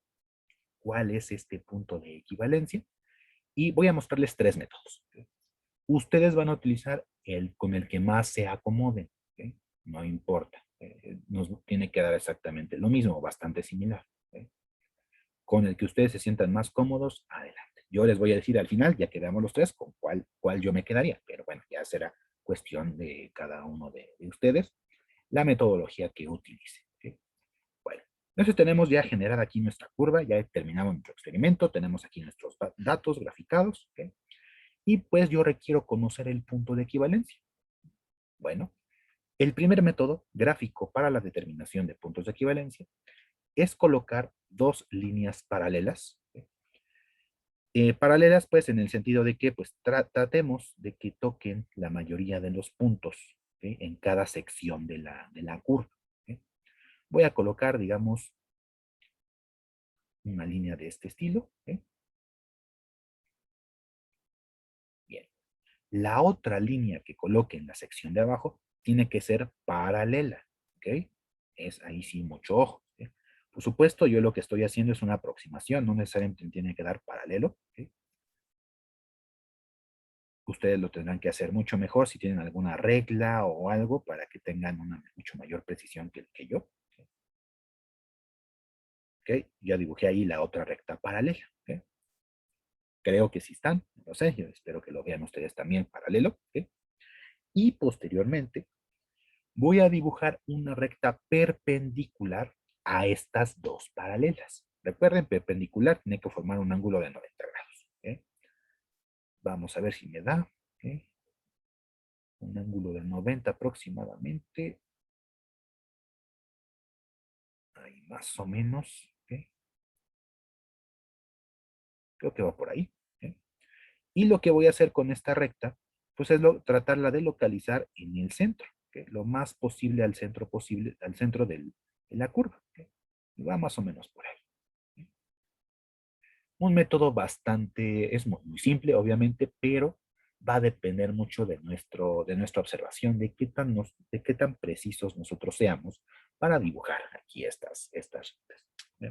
cuál es este punto de equivalencia y voy a mostrarles tres métodos, ¿okay? Ustedes van a utilizar el con el que más se acomoden, ¿okay? No importa, nos tiene que dar exactamente lo mismo, bastante similar, ¿okay? Con el que ustedes se sientan más cómodos, adelante. Yo les voy a decir al final, ya que veamos los tres, con cuál yo me quedaría, pero bueno, ya será cuestión de cada uno de ustedes la metodología que utilice, ¿okay? Bueno, entonces tenemos ya generada aquí nuestra curva, ya terminamos nuestro experimento, tenemos aquí nuestros datos graficados, ¿okay? Y pues yo requiero conocer el punto de equivalencia. Bueno, el primer método gráfico para la determinación de puntos de equivalencia es colocar dos líneas paralelas. ¿Sí? Paralelas, pues, en el sentido de que, pues, tratemos de que toquen la mayoría de los puntos, ¿sí? En cada sección de la curva. ¿Sí? Voy a colocar, digamos, una línea de este estilo. ¿Sí? Bien. La otra línea que coloque en la sección de abajo tiene que ser paralela. ¿Ok? Es ahí sí mucho ojo. ¿Sí? Por supuesto, yo lo que estoy haciendo es una aproximación, no necesariamente tiene que dar paralelo. ¿Sí? Ustedes lo tendrán que hacer mucho mejor si tienen alguna regla o algo para que tengan una mucho mayor precisión que yo. ¿Ok? Ya dibujé ahí la otra recta paralela. ¿Ok? Creo que sí están, no lo sé, yo espero que lo vean ustedes también paralelo. ¿Ok? Y posteriormente voy a dibujar una recta perpendicular a estas dos paralelas. Recuerden, perpendicular tiene que formar un ángulo de 90 grados. ¿Ok? Vamos a ver si me da. ¿Ok? un ángulo de 90 aproximadamente, ahí más o menos, ¿ok? Creo que va por ahí, ¿ok? Y lo que voy a hacer con esta recta, pues es tratarla de localizar en el centro, ¿ok? Lo más posible al centro posible, al centro de la curva, ¿ok? Y va más o menos por ahí. Un método bastante, es muy simple, obviamente, pero va a depender mucho de nuestra observación, de qué tan precisos nosotros seamos para dibujar aquí estas rutas.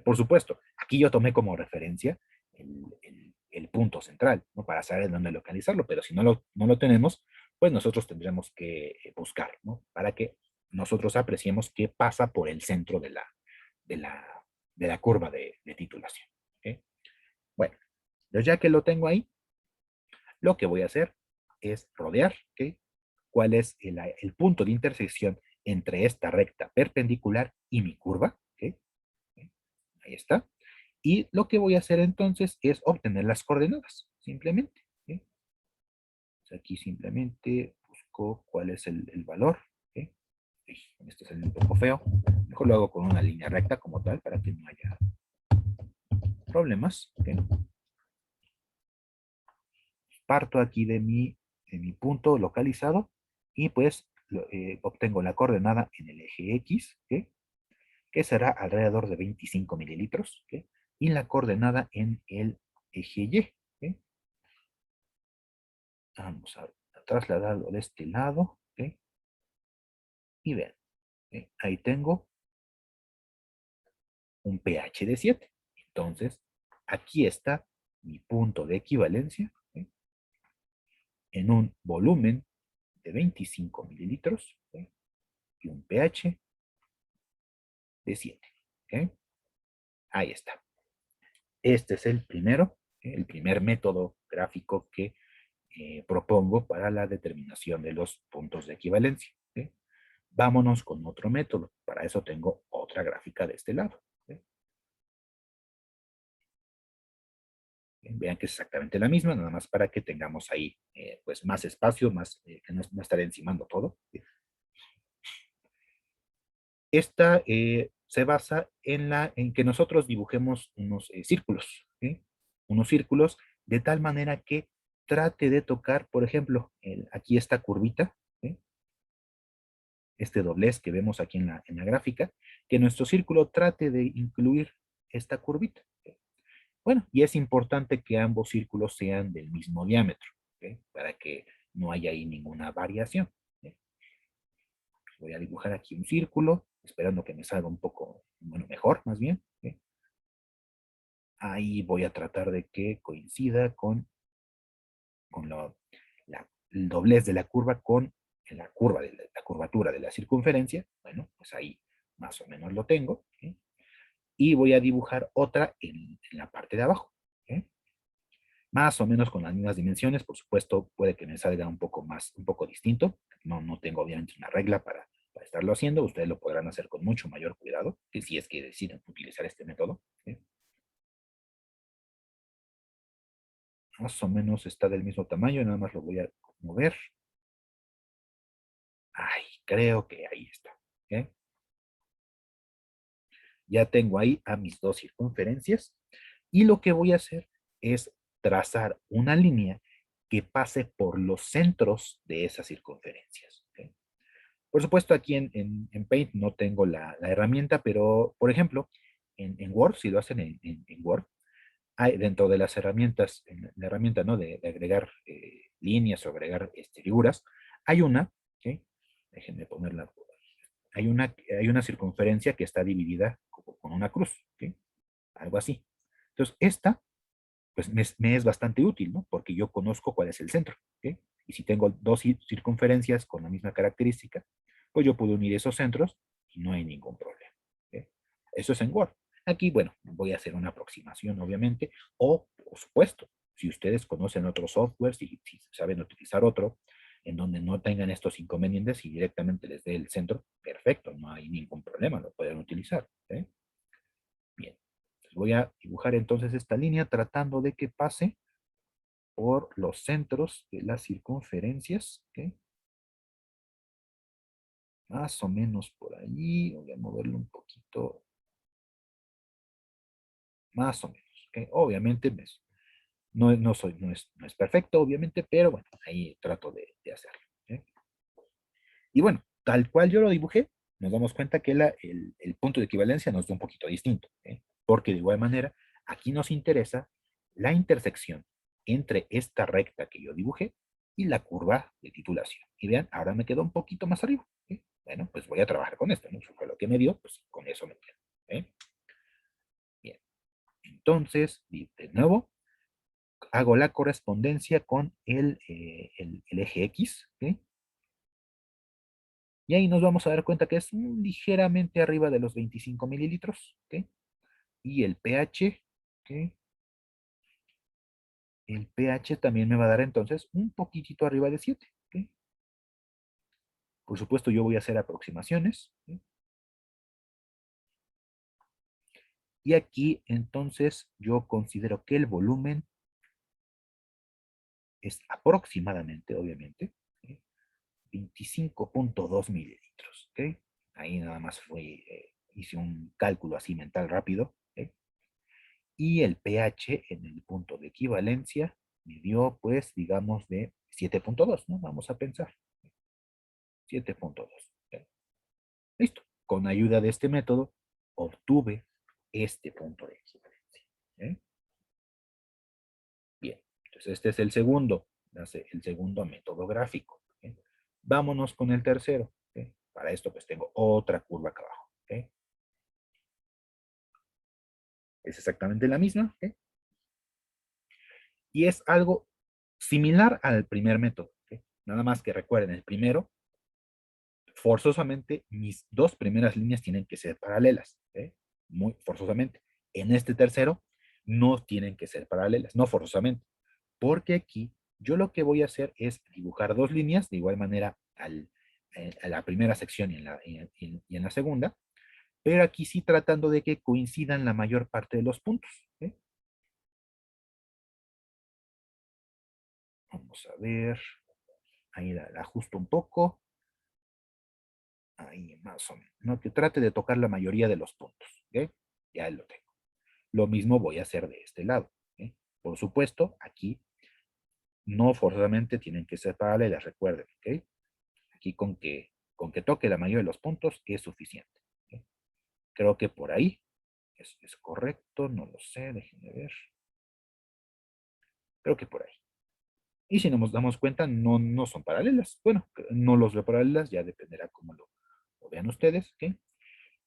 Por supuesto, aquí yo tomé como referencia el punto central, ¿no? Para saber dónde localizarlo, pero si no lo tenemos, pues nosotros tendremos que buscar, ¿no? Para que nosotros apreciemos qué pasa por el centro de la, de la curva de titulación. ¿Ok? Bueno, yo ya que lo tengo ahí, lo que voy a hacer es rodear, ¿ok? ¿Cuál es el punto de intersección entre esta recta perpendicular y mi curva? ¿Ok? Ahí está. Y lo que voy a hacer entonces es obtener las coordenadas, simplemente. ¿Ok? Pues aquí simplemente busco cuál es el valor. ¿Ok? Este es un poco feo. Mejor lo hago con una línea recta como tal para que no haya problemas. ¿Ok? Parto aquí de mi punto localizado y pues obtengo la coordenada en el eje X, ¿ok? Que será alrededor de 25 mililitros, ¿ok? Y la coordenada en el eje Y. ¿Ok? Vamos a trasladarlo de este lado, ¿ok? Y vean, ¿ok? Ahí tengo un pH de 7. Entonces, aquí está mi punto de equivalencia, ¿ok? En un volumen de 25 mililitros, ¿ok? Y un pH de 7. ¿Ok? Ahí está. Este es el primero, el primer método gráfico que propongo para la determinación de los puntos de equivalencia. ¿Ok? Vámonos con otro método. Para eso tengo otra gráfica de este lado. ¿Ok? Vean que es exactamente la misma, nada más para que tengamos ahí pues más espacio, que no estaré encimando todo. Esta se basa en que nosotros dibujemos unos círculos, ¿sí? Unos círculos de tal manera que trate de tocar, por ejemplo, aquí esta curvita, ¿sí? Este doblez que vemos aquí en la gráfica, que nuestro círculo trate de incluir esta curvita. ¿Sí? Bueno, y es importante que ambos círculos sean del mismo diámetro, ¿sí? Para que no haya ahí ninguna variación. ¿Sí? Voy a dibujar aquí un círculo, esperando que me salga un poco, bueno, mejor más bien. ¿Sí? Ahí voy a tratar de que coincida con el doblez de la curva con la curva de la curvatura de la circunferencia. Bueno, pues ahí más o menos lo tengo. ¿Sí? Y voy a dibujar otra en la parte de abajo. ¿Sí? Más o menos con las mismas dimensiones, por supuesto, puede que me salga un poco distinto. No tengo obviamente una regla para estarlo haciendo. Ustedes lo podrán hacer con mucho mayor cuidado, que si es que deciden utilizar este método. ¿Sí? Más o menos está del mismo tamaño, nada más lo voy a mover. Ay, creo que ahí está. ¿Ok? Ya tengo ahí a mis dos circunferencias y lo que voy a hacer es trazar una línea que pase por los centros de esas circunferencias. ¿Ok? Por supuesto, aquí en Paint no tengo la herramienta, pero por ejemplo, en Word, si lo hacen en Word, hay dentro de las herramientas, en la herramienta, ¿no? de agregar líneas o agregar figuras, hay una, ¿ok? Déjenme ponerla, hay una circunferencia que está dividida con una cruz, ¿ok? Algo así. Entonces, esta, pues me es bastante útil, ¿no? Porque yo conozco cuál es el centro, ¿ok? Y si tengo dos circunferencias con la misma característica, pues yo puedo unir esos centros y no hay ningún problema. ¿Ok? Eso es en Word. Aquí, bueno, voy a hacer una aproximación, obviamente, o, por supuesto, si ustedes conocen otro software, si saben utilizar otro, en donde no tengan estos inconvenientes y directamente les dé el centro, perfecto, no hay ningún problema, lo pueden utilizar. ¿Eh? Bien, pues voy a dibujar entonces esta línea tratando de que pase por los centros de las circunferencias. ¿Ok? Más o menos por allí. Voy a moverlo un poquito. Más o menos. ¿Ok? Obviamente, no es perfecto, obviamente, pero bueno, ahí trato de hacerlo. ¿Ok? Y bueno, tal cual yo lo dibujé, nos damos cuenta que el punto de equivalencia nos da un poquito distinto. ¿Ok? Porque de igual manera, aquí nos interesa la intersección entre esta recta que yo dibujé y la curva de titulación. Y vean, ahora me quedó un poquito más arriba. ¿Ok? Bueno, pues voy a trabajar con esto, ¿no? Eso fue lo que me dio, pues con eso me quedo. ¿Ok? Bien, entonces, de nuevo, hago la correspondencia con el eje X, ¿ok? Y ahí nos vamos a dar cuenta que es ligeramente arriba de los 25 mililitros, ¿ok? Y el pH, ¿ok? El pH también me va a dar entonces un poquitito arriba de 7, ¿ok? Por supuesto, yo voy a hacer aproximaciones, ¿ok? Y aquí entonces yo considero que el volumen es aproximadamente, obviamente, ¿ok? 25.2 mililitros, ¿ok? Ahí nada más hice un cálculo así mental rápido, ¿ok? Y el pH en el punto de equivalencia me dio, pues, digamos, de 7.2, ¿no? Vamos a pensar, 7.2. ¿Ok? Listo. Con ayuda de este método, obtuve este punto de equivalencia. ¿Ok? Bien, entonces este es el segundo método gráfico. ¿Ok? Vámonos con el tercero. ¿Ok? Para esto, pues, tengo otra curva acá abajo. ¿Ok? Es exactamente la misma, ¿ok? Y es algo similar al primer método, ¿ok? Nada más que recuerden, el primero, forzosamente, mis dos primeras líneas tienen que ser paralelas, ¿ok? Muy forzosamente. En este tercero, no tienen que ser paralelas, no forzosamente, porque aquí yo lo que voy a hacer es dibujar dos líneas, de igual manera a la primera sección y en la segunda, pero aquí sí tratando de que coincidan la mayor parte de los puntos. ¿Ok? Vamos a ver. Ahí la ajusto un poco. Ahí más o menos. ¿No? Que trate de tocar la mayoría de los puntos. ¿Ok? Ya lo tengo. Lo mismo voy a hacer de este lado. ¿Ok? Por supuesto, aquí no forzosamente tienen que ser paralelas, recuerden. ¿Ok? Aquí con que toque la mayoría de los puntos es suficiente. ¿Ok? Creo que por ahí es correcto, no lo sé, déjenme ver. Creo que por ahí. Y si nos damos cuenta, no son paralelas. Bueno, no los veo paralelas, ya dependerá cómo lo vean ustedes. ¿Ok?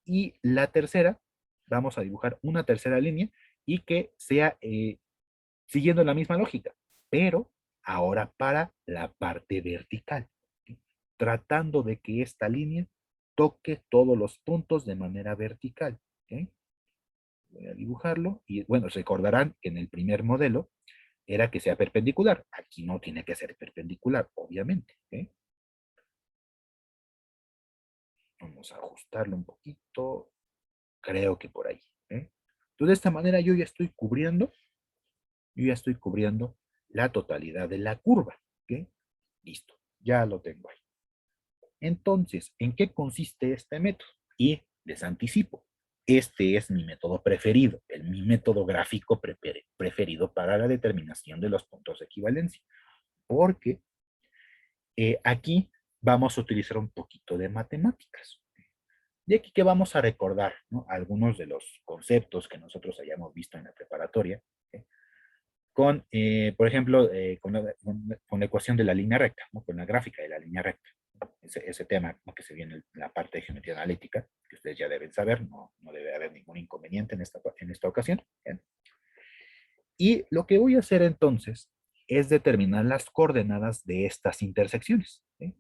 Y la tercera, vamos a dibujar una tercera línea y que sea siguiendo la misma lógica, pero ahora para la parte vertical, ¿sí? Tratando de que esta línea toque todos los puntos de manera vertical. ¿Sí? Voy a dibujarlo y bueno, recordarán que en el primer modelo era que sea perpendicular. Aquí no tiene que ser perpendicular, obviamente. ¿Sí? Vamos a ajustarlo un poquito. Creo que por ahí. ¿Eh? Entonces, de esta manera yo ya estoy cubriendo la totalidad de la curva. ¿Ok? Listo, ya lo tengo ahí. Entonces, ¿en qué consiste este método? Y les anticipo, este es mi método preferido, mi método gráfico preferido para la determinación de los puntos de equivalencia, porque aquí vamos a utilizar un poquito de matemáticas. De aquí que vamos a recordar, ¿no? Algunos de los conceptos que nosotros hayamos visto en la preparatoria, ¿okay? Por ejemplo, con la ecuación de la línea recta, ¿no? Con la gráfica de la línea recta. Ese tema, ¿no? Que se viene en la parte de geometría analítica, que ustedes ya deben saber, no debe haber ningún inconveniente en esta ocasión. ¿Bien? Y lo que voy a hacer entonces es determinar las coordenadas de estas intersecciones, ¿sí?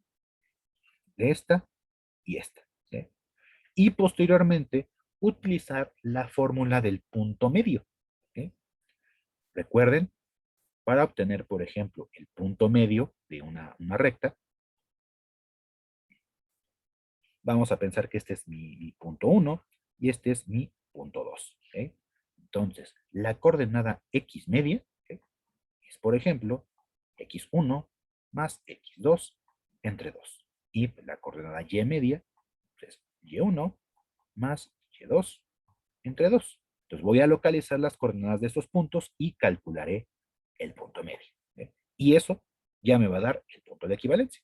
De esta y esta. ¿Sí? Y posteriormente utilizar la fórmula del punto medio. ¿Sí? Recuerden, para obtener, por ejemplo, el punto medio de una recta, vamos a pensar que este es mi punto 1 y este es mi punto 2. ¿Okay? Entonces, la coordenada x media, ¿okay? Es, por ejemplo, x1 más x2 entre 2. Y la coordenada y media Y1 más Y2 entre 2. Entonces voy a localizar las coordenadas de esos puntos y calcularé el punto medio. Y eso ya me va a dar el punto de equivalencia.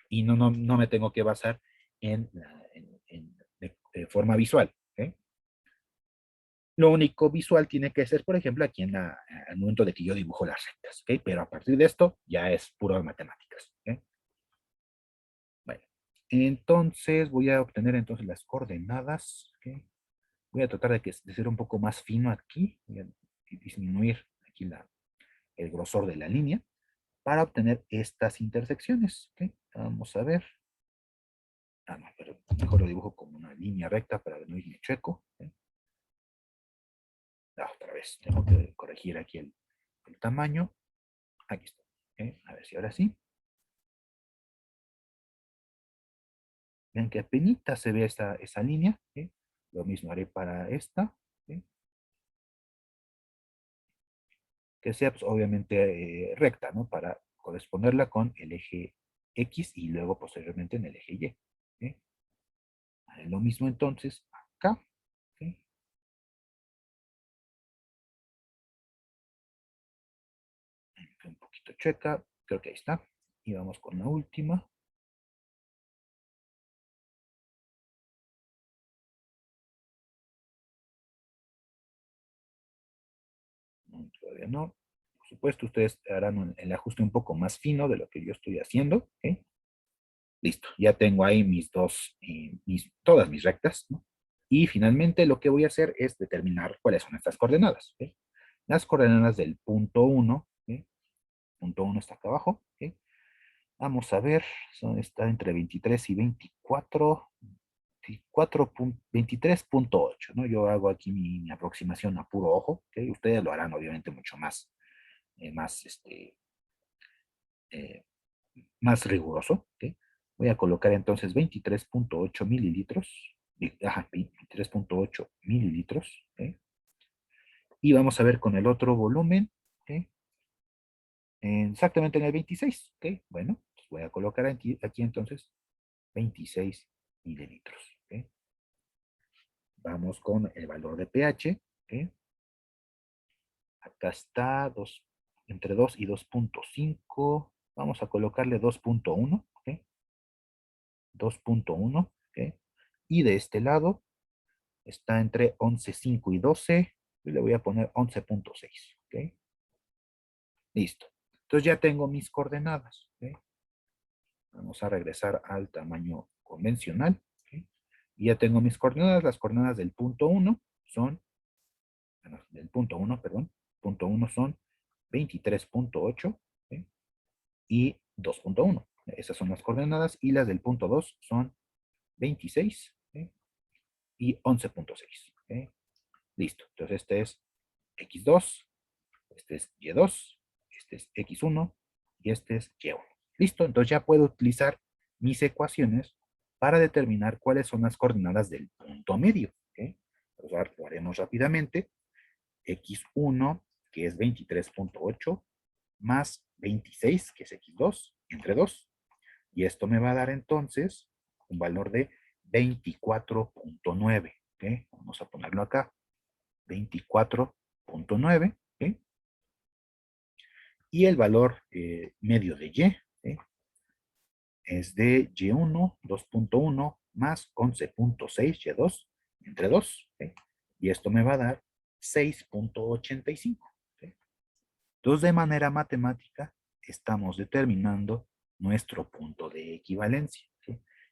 Y no me tengo que basar de forma visual. Lo único visual tiene que ser, por ejemplo, aquí al momento de que yo dibujo las rectas. Pero a partir de esto ya es puro matemáticas. Bueno, entonces voy a obtener entonces las coordenadas. Voy a tratar de ser un poco más fino aquí. Voy a disminuir aquí el grosor de la línea para obtener estas intersecciones. Vamos a ver. Ah, no, pero mejor lo dibujo como una línea recta para no irme chueco. Ah, otra vez, tengo que corregir aquí el tamaño. Aquí está. A ver si ahora sí. Ven que apenas se ve esa línea. Lo mismo haré para esta. Que sea pues, obviamente recta, ¿no? Para corresponderla con el eje X y luego posteriormente en el eje Y. Haré lo mismo entonces acá. ¿Sí? Un poquito chueca, creo que ahí está. Y vamos con la última. No, todavía no. Por supuesto, ustedes harán el ajuste un poco más fino de lo que yo estoy haciendo. Listo, ya tengo ahí todas mis rectas, ¿no? Y finalmente lo que voy a hacer es determinar cuáles son estas coordenadas. Las coordenadas del punto 1, punto 1 está acá abajo. Vamos a ver, está entre 23 y 24, 23.8, ¿no? Yo hago aquí mi aproximación a puro ojo. Ustedes lo harán obviamente mucho más, más, eh, más riguroso. Voy a colocar entonces 23.8 mililitros. Ajá, 23.8 mililitros. Y vamos a ver con el otro volumen. ¿Ok? Exactamente en el 26. Bueno, pues voy a colocar aquí entonces 26 mililitros. Vamos con el valor de pH. Acá está entre 2 y 2.5. Vamos a colocarle 2.1. 2.1. Y de este lado está entre 11.5 y 12. Yo le voy a poner 11.6. Listo. Entonces ya tengo mis coordenadas. Vamos a regresar al tamaño convencional. Y ya tengo mis coordenadas. Las coordenadas del punto 1 son, bueno, del punto 1, perdón. Punto 1 son 23.8 y 2.1. Esas son las coordenadas. Y las del punto 2 son 26 y 11.6. Listo. Entonces este es X2, este es Y2, este es X1 y este es Y1. Listo. Entonces ya puedo utilizar mis ecuaciones para determinar cuáles son las coordenadas del punto medio. Entonces lo haremos rápidamente. X1, que es 23.8, más 26, que es X2, entre 2. Y esto me va a dar entonces un valor de 24.9. Vamos a ponerlo acá. 24.9. Y el valor medio de Y es de Y1, 2.1 más 11.6 Y2 entre 2. Y esto me va a dar 6.85. Entonces, de manera matemática, estamos determinando nuestro punto de equivalencia.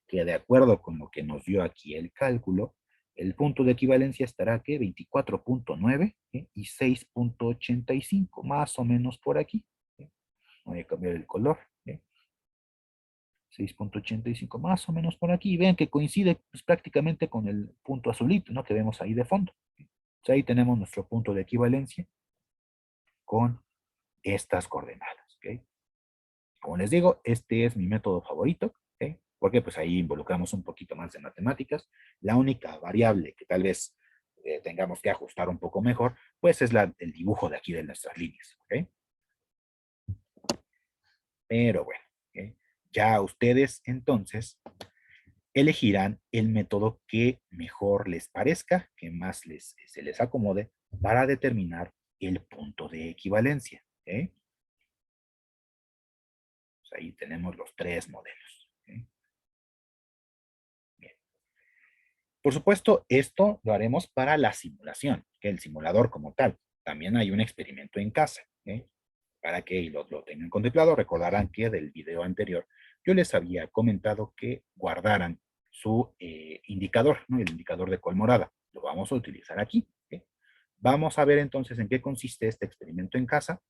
Que de acuerdo con lo que nos dio aquí el cálculo, el punto de equivalencia estará que 24.9 y 6.85, más o menos por aquí. Voy a cambiar el color. 6.85 más o menos por aquí. Y vean que coincide pues, prácticamente con el punto azulito, ¿no? Que vemos ahí de fondo. Entonces, ahí tenemos nuestro punto de equivalencia con estas coordenadas. Como les digo, este es mi método favorito. Porque pues ahí involucramos un poquito más de matemáticas. La única variable que tal vez tengamos que ajustar un poco mejor, pues es el dibujo de aquí de nuestras líneas. Pero bueno, ya ustedes entonces elegirán el método que mejor les parezca, que más se les acomode para determinar el punto de equivalencia. ¿Okay? Pues ahí tenemos los tres modelos. ¿Okay? Bien. Por supuesto, esto lo haremos para la simulación, que el simulador como tal. También hay un experimento en casa. ¿Okay? Para que lo tengan contemplado, recordarán que del video anterior yo les había comentado que guardaran su indicador, ¿no? El indicador de col morada. Lo vamos a utilizar aquí. ¿Okay? Vamos a ver entonces en qué consiste este experimento en casa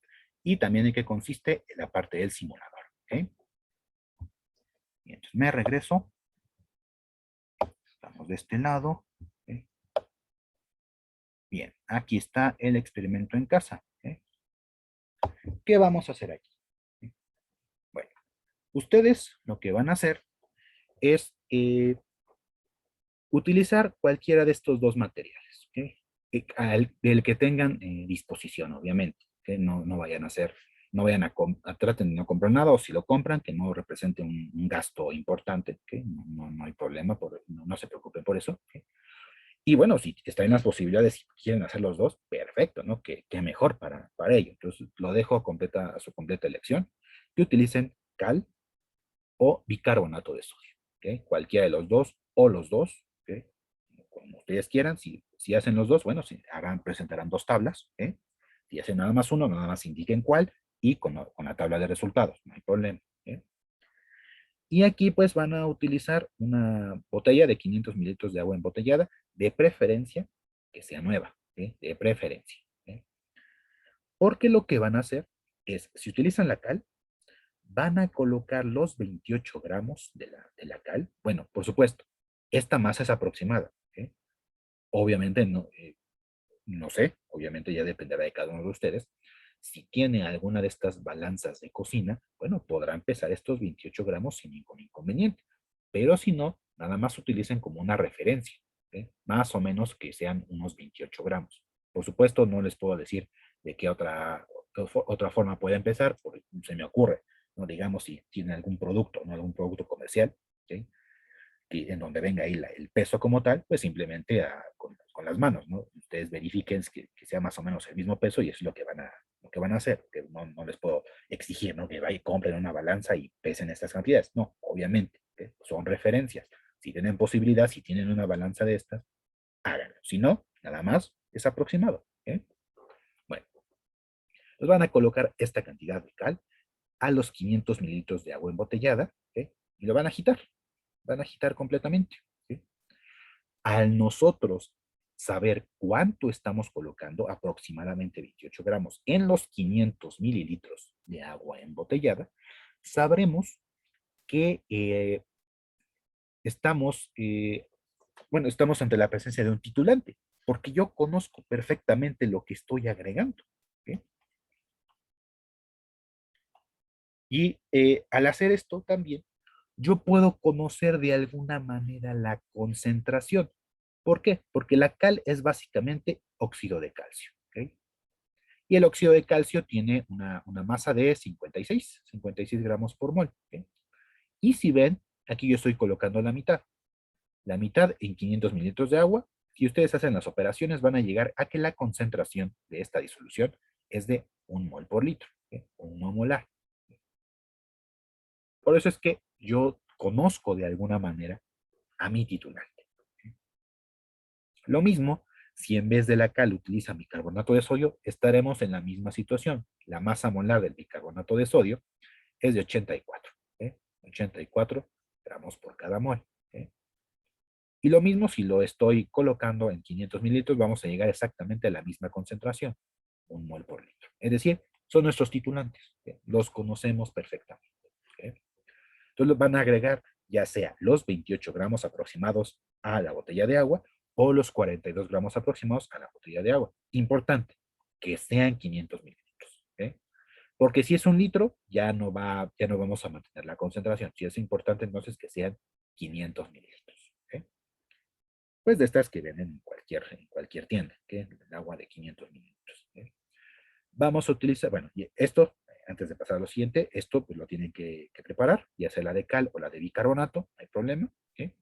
y también en qué consiste la parte del simulador. ¿Okay? Y entonces me regreso. Estamos de este lado. ¿Okay? Bien, aquí está el experimento en casa. ¿Okay? ¿Qué vamos a hacer aquí? Bueno, ustedes lo que van a hacer es utilizar cualquiera de estos dos materiales, ¿okay? Del que tengan disposición, obviamente, que no vayan a hacer, no vayan traten de no comprar nada, o si lo compran, que no represente un gasto importante, ¿okay? No hay problema, no se preocupen por eso, ¿okay? Y bueno, si están en las posibilidades, si quieren hacer los dos, perfecto, ¿no? Que mejor para ello. Entonces, lo dejo a su completa elección, que utilicen cal o bicarbonato de sodio, ¿okay? Cualquiera de los dos o los dos, ¿okay? Como ustedes quieran. Si hacen los dos, bueno, presentarán dos tablas. ¿Okay? Si hacen nada más uno, nada más indiquen cuál y con la tabla de resultados, no hay problema. ¿Okay? Y aquí pues van a utilizar una botella de 500 mililitros de agua embotellada, de preferencia que sea nueva, ¿okay? De preferencia. ¿Okay? Porque lo que van a hacer es, si utilizan la cal, van a colocar los 28 gramos de la cal. Bueno, por supuesto, esta masa es aproximada. ¿Okay? Obviamente no sé, obviamente ya dependerá de cada uno de ustedes. Si tiene alguna de estas balanzas de cocina, bueno, podrán pesar estos 28 gramos sin ningún inconveniente. Pero si no, nada más utilicen como una referencia, ¿eh? Más o menos que sean unos 28 gramos. Por supuesto, no les puedo decir de qué otra forma pueden pesar, porque se me ocurre, ¿no? Digamos, si tienen algún producto, ¿no? Algún producto comercial, ¿sí? En donde venga ahí el peso como tal, pues simplemente con las manos, ¿no? Ustedes verifiquen que sea más o menos el mismo peso y eso es lo que van a hacer. Que no les puedo exigir, ¿no? Que vayan y compren una balanza y pesen estas cantidades. No, obviamente, ¿okay? Son referencias. Si tienen posibilidad, si tienen una balanza de estas, háganlo. Si no, nada más es aproximado. ¿Okay? Bueno, les van a colocar esta cantidad de cal a los 500 mililitros de agua embotellada, ¿okay? Y lo van a agitar completamente. ¿Sí? Al nosotros saber cuánto estamos colocando, aproximadamente 28 gramos, en los 500 mililitros de agua embotellada, sabremos que estamos ante la presencia de un titulante, porque yo conozco perfectamente lo que estoy agregando. ¿Okay? Y al hacer esto también, yo puedo conocer de alguna manera la concentración. ¿Por qué? Porque la cal es básicamente óxido de calcio. ¿Okay? Y el óxido de calcio tiene una masa de 56 gramos por mol. ¿Okay? Y si ven, aquí yo estoy colocando la mitad en 500 mililitros de agua. Si ustedes hacen las operaciones, van a llegar a que la concentración de esta disolución es de 1 mol por litro, ¿okay? 1 molar. Por eso es que yo conozco de alguna manera a mi titulante. Lo mismo, si en vez de la cal utiliza bicarbonato de sodio, estaremos en la misma situación. La masa molar del bicarbonato de sodio es de 84. 84 gramos por cada mol. Y lo mismo si lo estoy colocando en 500 mililitros, vamos a llegar exactamente a la misma concentración, 1 mol por litro. Es decir, son nuestros titulantes. Los conocemos perfectamente. Entonces van a agregar ya sea los 28 gramos aproximados a la botella de agua o los 42 gramos aproximados a la botella de agua. Importante, que sean 500 mililitros. ¿Okay? Porque si es 1 litro, ya no vamos a mantener la concentración. Si es importante entonces que sean 500 mililitros. ¿Okay? Pues de estas que venden en cualquier tienda, ¿okay? El agua de 500 mililitros. ¿Okay? Vamos a utilizar, bueno, y esto, antes de pasar a lo siguiente, esto pues lo tienen que preparar, ya sea la de cal o la de bicarbonato, no hay problema. ¿Okay?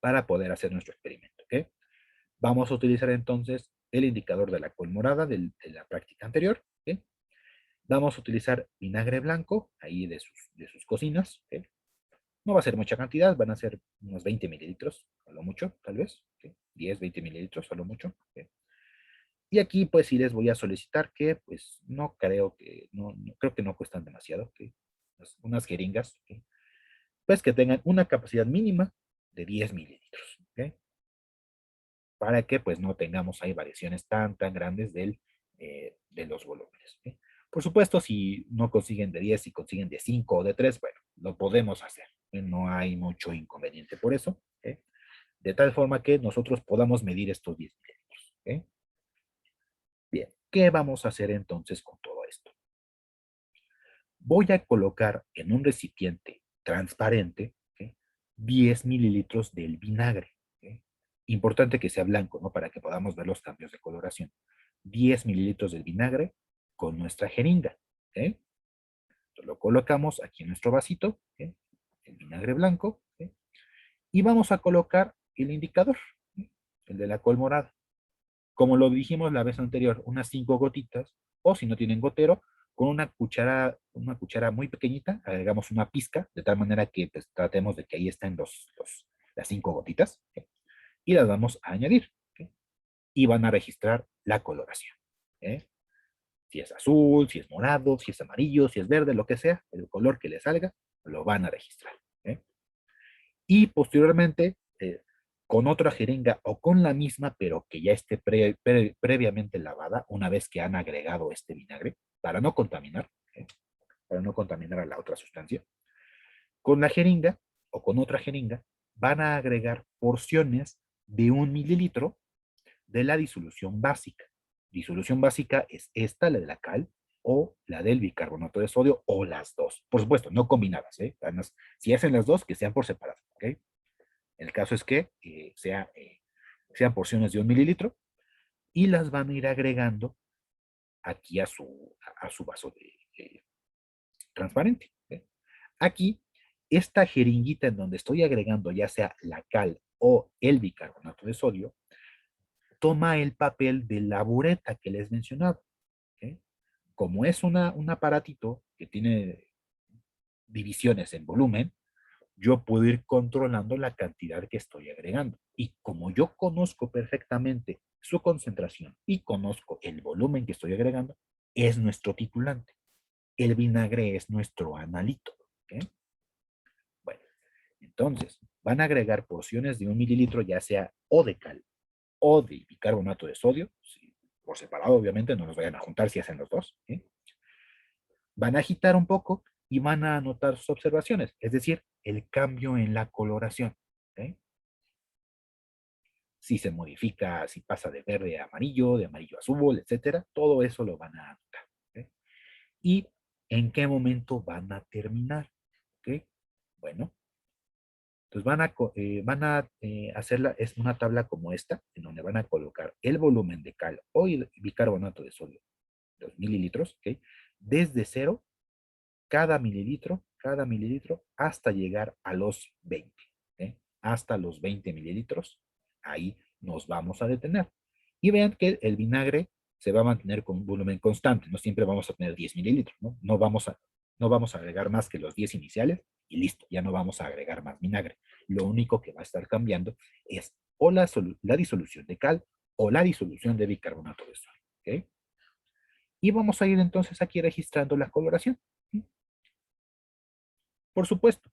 para poder hacer nuestro experimento. ¿Ok? Vamos a utilizar entonces el indicador de la col morada de la práctica anterior. ¿Ok? Vamos a utilizar vinagre blanco, ahí de sus cocinas. ¿Ok? No va a ser mucha cantidad, van a ser unos 20 mililitros, a lo mucho, tal vez. ¿Ok? 10, 20 mililitros, a lo mucho. ¿Ok? Y aquí pues sí les voy a solicitar que pues no creo que, no creo que no cuestan demasiado. ¿Ok? Unas jeringas, ¿ok? Pues que tengan una capacidad mínima de 10 mililitros. ¿Ok? Para que pues no tengamos ahí variaciones tan grandes de los volúmenes. ¿Okay? Por supuesto, si no consiguen de 10, si consiguen de 5 o de 3, bueno, lo podemos hacer. No hay mucho inconveniente por eso. ¿Okay? De tal forma que nosotros podamos medir estos 10 mililitros. ¿Okay? Bien, ¿qué vamos a hacer entonces con todo esto? Voy a colocar en un recipiente transparente, ¿okay? 10 mililitros del vinagre. ¿Okay? Importante que sea blanco, ¿no? Para que podamos ver los cambios de coloración. 10 mililitros del vinagre con nuestra jeringa. ¿Okay? Lo colocamos aquí en nuestro vasito, ¿okay? El vinagre blanco, ¿okay? Y vamos a colocar el indicador, ¿okay? El de la col morada. Como lo dijimos la vez anterior, unas 5 gotitas, o si no tienen gotero, con una cuchara muy pequeñita, agregamos una pizca, de tal manera que pues, tratemos de que ahí estén las 5 gotitas, ¿okay? Y las vamos a añadir, ¿okay? Y van a registrar la coloración. ¿Okay? Si es azul, si es morado, si es amarillo, si es verde, lo que sea, el color que le salga, lo van a registrar. ¿Okay? Y posteriormente, con otra jeringa o con la misma, pero que ya esté previamente lavada, una vez que han agregado este vinagre, para no contaminar, ¿okay? Para no contaminar a la otra sustancia, con la jeringa o con otra jeringa, van a agregar porciones de 1 mililitro de la disolución básica. Disolución básica es esta, la de la cal, o la del bicarbonato de sodio, o las dos. Por supuesto, no combinadas, ¿eh? Además, si hacen las dos, que sean por separado, ¿ok? El caso es que sean porciones de 1 mililitro y las van a ir agregando aquí a su vaso transparente. ¿Okay? Aquí, esta jeringuita en donde estoy agregando ya sea la cal o el bicarbonato de sodio, toma el papel de la bureta que les mencionaba. ¿Okay? Como es un aparatito que tiene divisiones en volumen, yo puedo ir controlando la cantidad que estoy agregando. Y como yo conozco perfectamente su concentración y conozco el volumen que estoy agregando, es nuestro titulante. El vinagre es nuestro analito. ¿Okay? Bueno, entonces van a agregar porciones de 1 mililitro, ya sea o de cal o de bicarbonato de sodio, sí, por separado obviamente, no los vayan a juntar si hacen los dos. ¿Okay? Van a agitar un poco y van a anotar sus observaciones, es decir, el cambio en la coloración. ¿Okay? Si se modifica, si pasa de verde a amarillo, de amarillo a azul, etcétera, todo eso lo van a anotar. ¿Okay? Y en qué momento van a terminar. ¿Okay? Bueno, entonces van a hacerla, es una tabla como esta, en donde van a colocar el volumen de cal o bicarbonato de sodio, 2 mililitros, ¿okay? Desde cero, cada mililitro, hasta llegar a los 20, ¿okay? Hasta los 20 mililitros, ahí nos vamos a detener. Y vean que el vinagre se va a mantener con un volumen constante, no siempre vamos a tener 10 mililitros, ¿no? No vamos a agregar más que los 10 iniciales y listo, ya no vamos a agregar más vinagre. Lo único que va a estar cambiando es o la disolución de cal o la disolución de bicarbonato de sodio. ¿Okay? Y vamos a ir entonces aquí registrando la coloración. ¿Sí? Por supuesto,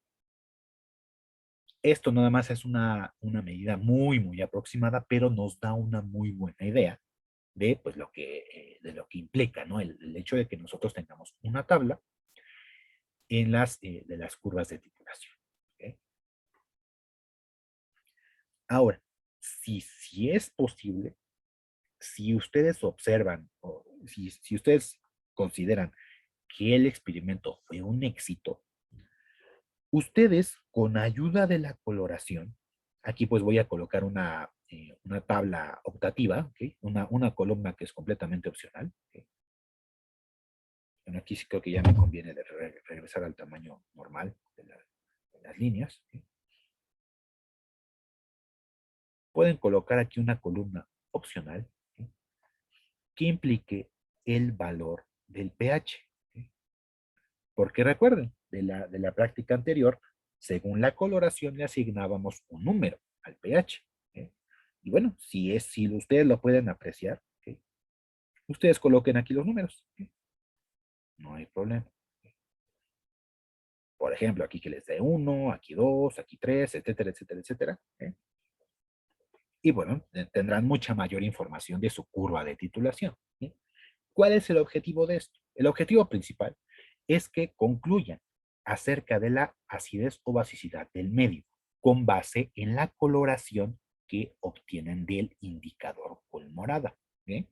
esto nada más es una medida muy aproximada, pero nos da una muy buena idea de, pues, de lo que implica, ¿no? El hecho de que nosotros tengamos una tabla de las curvas de titulación. ¿Okay? Ahora, si es posible, si ustedes observan, o si ustedes consideran que el experimento fue un éxito, ustedes con ayuda de la coloración, aquí pues voy a colocar una tabla optativa, ¿okay? Una columna que es completamente opcional. ¿Okay? Bueno, aquí sí creo que ya me conviene regresar al tamaño normal de las líneas. ¿Okay? pueden colocar aquí una columna opcional, ¿sí?, que implique el valor del pH. ¿Sí? Porque recuerden, de la práctica anterior, según la coloración le asignábamos un número al pH. ¿Sí? Y bueno, si ustedes lo pueden apreciar, ¿sí?, ustedes coloquen aquí los números. ¿Sí? No hay problema. Por ejemplo, aquí que les dé 1, aquí 2, aquí 3, etcétera, etcétera, etcétera. ¿Sí? Y bueno, tendrán mucha mayor información de su curva de titulación. ¿Sí? ¿Cuál es el objetivo de esto? El objetivo principal es que concluyan acerca de la acidez o basicidad del medio con base en la coloración que obtienen del indicador con morada. ¿Sí?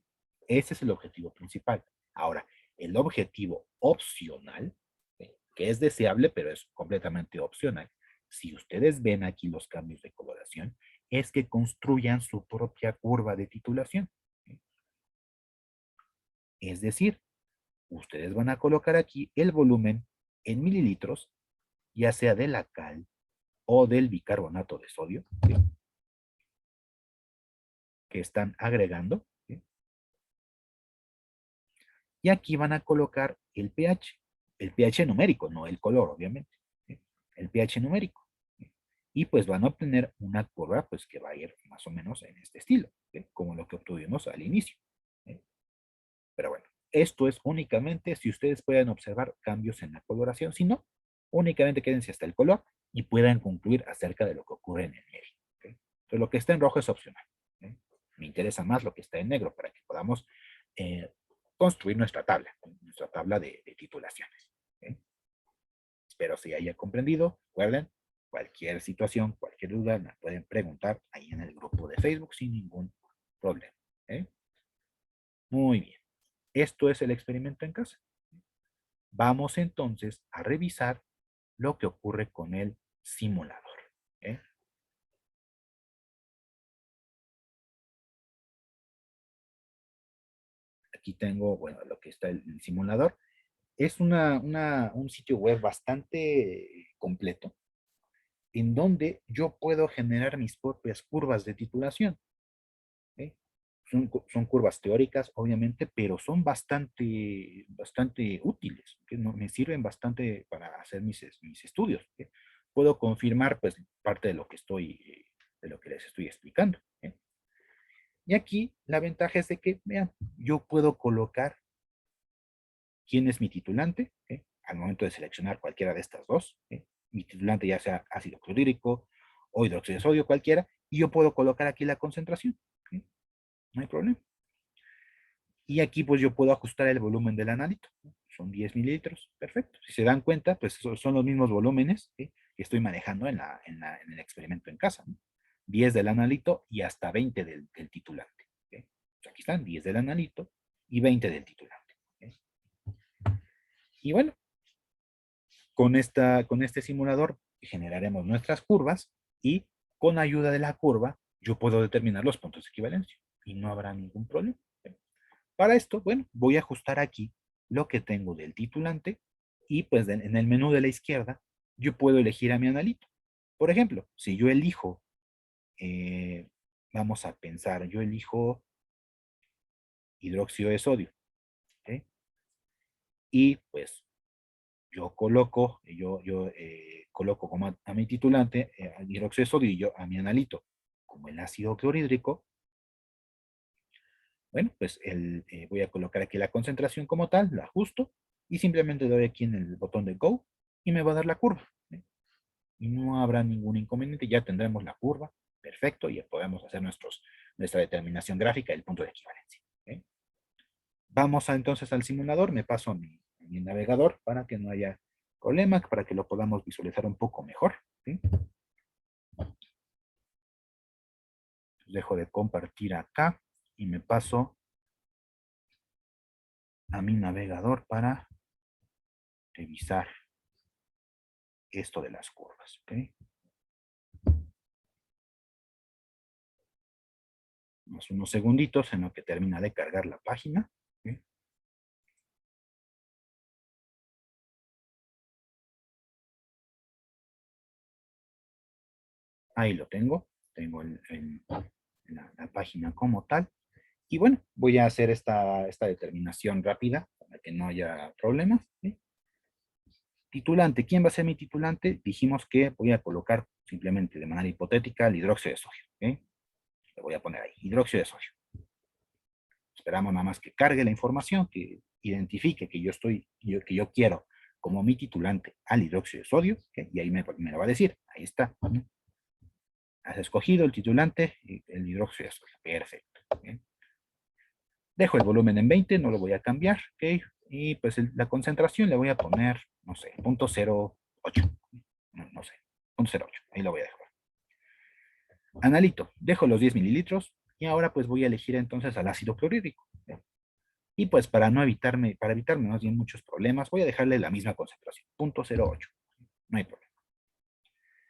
Ese es el objetivo principal. Ahora, el objetivo opcional, ¿sí?, que es deseable, pero es completamente opcional. Si ustedes ven aquí los cambios de coloración, es que construyan su propia curva de titulación. ¿Sí? Es decir, ustedes van a colocar aquí el volumen en mililitros, ya sea de la cal o del bicarbonato de sodio, ¿sí?, que están agregando. ¿Sí? Y aquí van a colocar el pH numérico, no el color, obviamente. ¿Sí? El pH numérico. ¿Sí? Y pues van a obtener una curva pues que va a ir más o menos en este estilo, ¿sí?, como lo que obtuvimos al inicio. ¿Sí? Pero bueno, esto es únicamente si ustedes pueden observar cambios en la coloración. Si no, únicamente quédense hasta el color y puedan concluir acerca de lo que ocurre en el medio. ¿Okay? Entonces, lo que está en rojo es opcional. ¿Okay? Me interesa más lo que está en negro para que podamos construir nuestra tabla de titulaciones. ¿Okay? Espero se haya comprendido. Recuerden, cualquier situación, cualquier duda, la pueden preguntar ahí en el grupo de Facebook sin ningún problema. ¿Okay? Muy bien. Esto es el experimento en casa. Vamos entonces a revisar lo que ocurre con el simulador. ¿Eh? Aquí tengo, bueno, lo que está el simulador. Es un sitio web bastante completo en donde yo puedo generar mis propias curvas de titulación. ¿Eh? Son curvas teóricas, obviamente, pero son bastante útiles, que me sirven bastante para hacer mis estudios. ¿Eh? Puedo confirmar, pues, parte de lo que les estoy explicando. ¿Eh? Y aquí la ventaja es de que, vean, yo puedo colocar quién es mi titulante, ¿eh?, al momento de seleccionar cualquiera de estas dos. ¿Eh? Mi titulante ya sea ácido clorhídrico o hidróxido de sodio, cualquiera, y yo puedo colocar aquí la concentración. ¿Eh? No hay problema. Y aquí pues yo puedo ajustar el volumen del analito. Son 10 mililitros. Perfecto. Si se dan cuenta, pues son los mismos volúmenes, ¿sí?, que estoy manejando en el experimento en casa. ¿No? 10 del analito y hasta 20 del titulante. ¿Sí? Pues aquí están 10 del analito y 20 del titulante. ¿Sí? Y bueno, con este simulador generaremos nuestras curvas y con ayuda de la curva yo puedo determinar los puntos de equivalencia y no habrá ningún problema. Para esto, bueno, voy a ajustar aquí lo que tengo del titulante y pues en el menú de la izquierda yo puedo elegir a mi analito. Por ejemplo, si yo elijo, eh, vamos a pensar, yo elijo hidróxido de sodio. ¿Ok? Y pues yo coloco como a mi titulante al hidróxido de sodio y yo a mi analito como el ácido clorhídrico. Bueno, pues voy a colocar aquí la concentración como tal, la ajusto y simplemente doy aquí en el botón de Go y me va a dar la curva. ¿Eh? Y no habrá ningún inconveniente, ya tendremos la curva, perfecto, y ya podemos hacer nuestra determinación gráfica del punto de equivalencia. ¿Eh? Vamos entonces al simulador, me paso a mi navegador para que no haya problema, para que lo podamos visualizar un poco mejor. ¿Sí? Dejo de compartir acá y me paso a mi navegador para revisar esto de las curvas. ¿Okay? Unos segunditos en lo que termina de cargar la página. ¿Okay? Ahí lo tengo. Tengo la página como tal. Y bueno, voy a hacer esta determinación rápida para que no haya problemas. ¿Sí? Titulante, ¿quién va a ser mi titulante? Dijimos que voy a colocar simplemente de manera hipotética el hidróxido de sodio. ¿Sí? Le voy a poner ahí, hidróxido de sodio. Esperamos nada más que cargue la información, que identifique que que yo quiero como mi titulante al hidróxido de sodio, ¿okay? Y ahí me lo va a decir, ahí está. Has escogido el titulante, el hidróxido de sodio, perfecto. ¿Okay? Dejo el volumen en 20, no lo voy a cambiar, ¿ok? Y pues la concentración le voy a poner, no sé, 0.08, no sé, 0.08, ahí lo voy a dejar. Analito, dejo los 10 mililitros y ahora pues voy a elegir entonces al ácido clorhídrico. ¿Sí? Y pues para evitarme más bien muchos problemas, voy a dejarle la misma concentración, 0.08, no hay problema.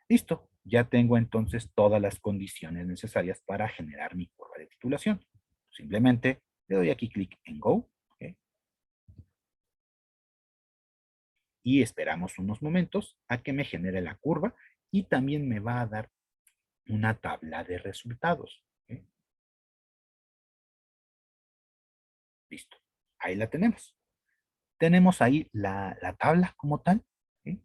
Listo, ya tengo entonces todas las condiciones necesarias para generar mi curva de titulación. Simplemente le doy aquí clic en Go, ¿okay? Y esperamos unos momentos a que me genere la curva y también me va a dar una tabla de resultados. ¿Okay? Listo, ahí la tenemos. Tenemos ahí la tabla como tal, ¿sí?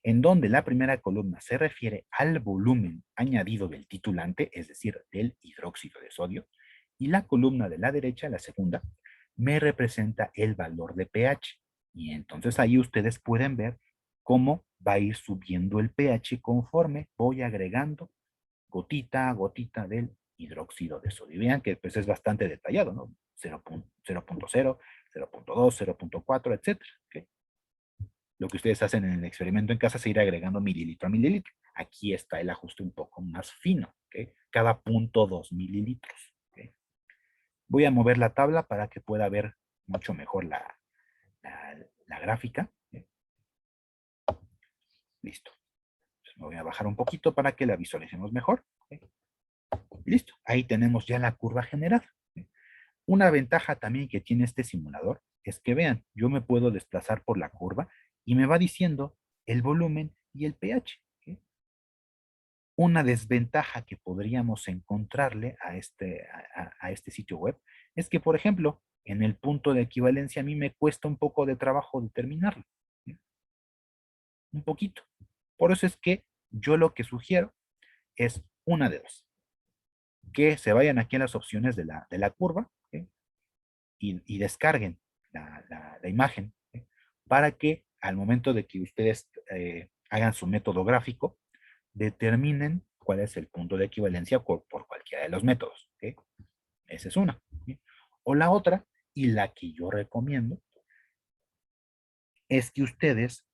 En donde la primera columna se refiere al volumen añadido del titulante, es decir, del hidróxido de sodio, y la columna de la derecha, la segunda, me representa el valor de pH. Y entonces ahí ustedes pueden ver cómo va a ir subiendo el pH conforme voy agregando gotita a gotita del hidróxido de sodio. Vean que pues es bastante detallado, ¿no? 0.0, 0.2, 0.4, etcétera. ¿Okay? Lo que ustedes hacen en el experimento en casa es ir agregando mililitro a mililitro. Aquí está el ajuste un poco más fino, ¿okay? Cada 0.2 mililitros. ¿Okay? Voy a mover la tabla para que pueda ver mucho mejor la gráfica. ¿Okay? Listo. Entonces me voy a bajar un poquito para que la visualicemos mejor. ¿Okay? Listo. Ahí tenemos ya la curva generada. ¿Okay? Una ventaja también que tiene este simulador es que vean, yo me puedo desplazar por la curva y me va diciendo el volumen y el pH. ¿Okay? Una desventaja que podríamos encontrarle a este sitio web es que, por ejemplo, en el punto de equivalencia a mí me cuesta un poco de trabajo determinarlo. ¿Sí? Un poquito. Por eso es que yo lo que sugiero es una de dos. Que se vayan aquí a las opciones de la curva, ¿sí? Y descarguen la imagen, ¿sí? Para que al momento de que ustedes hagan su método gráfico, determinen cuál es el punto de equivalencia por cualquiera de los métodos. ¿Okay? Esa es una. ¿Sí? O la otra, y la que yo recomiendo, es que ustedes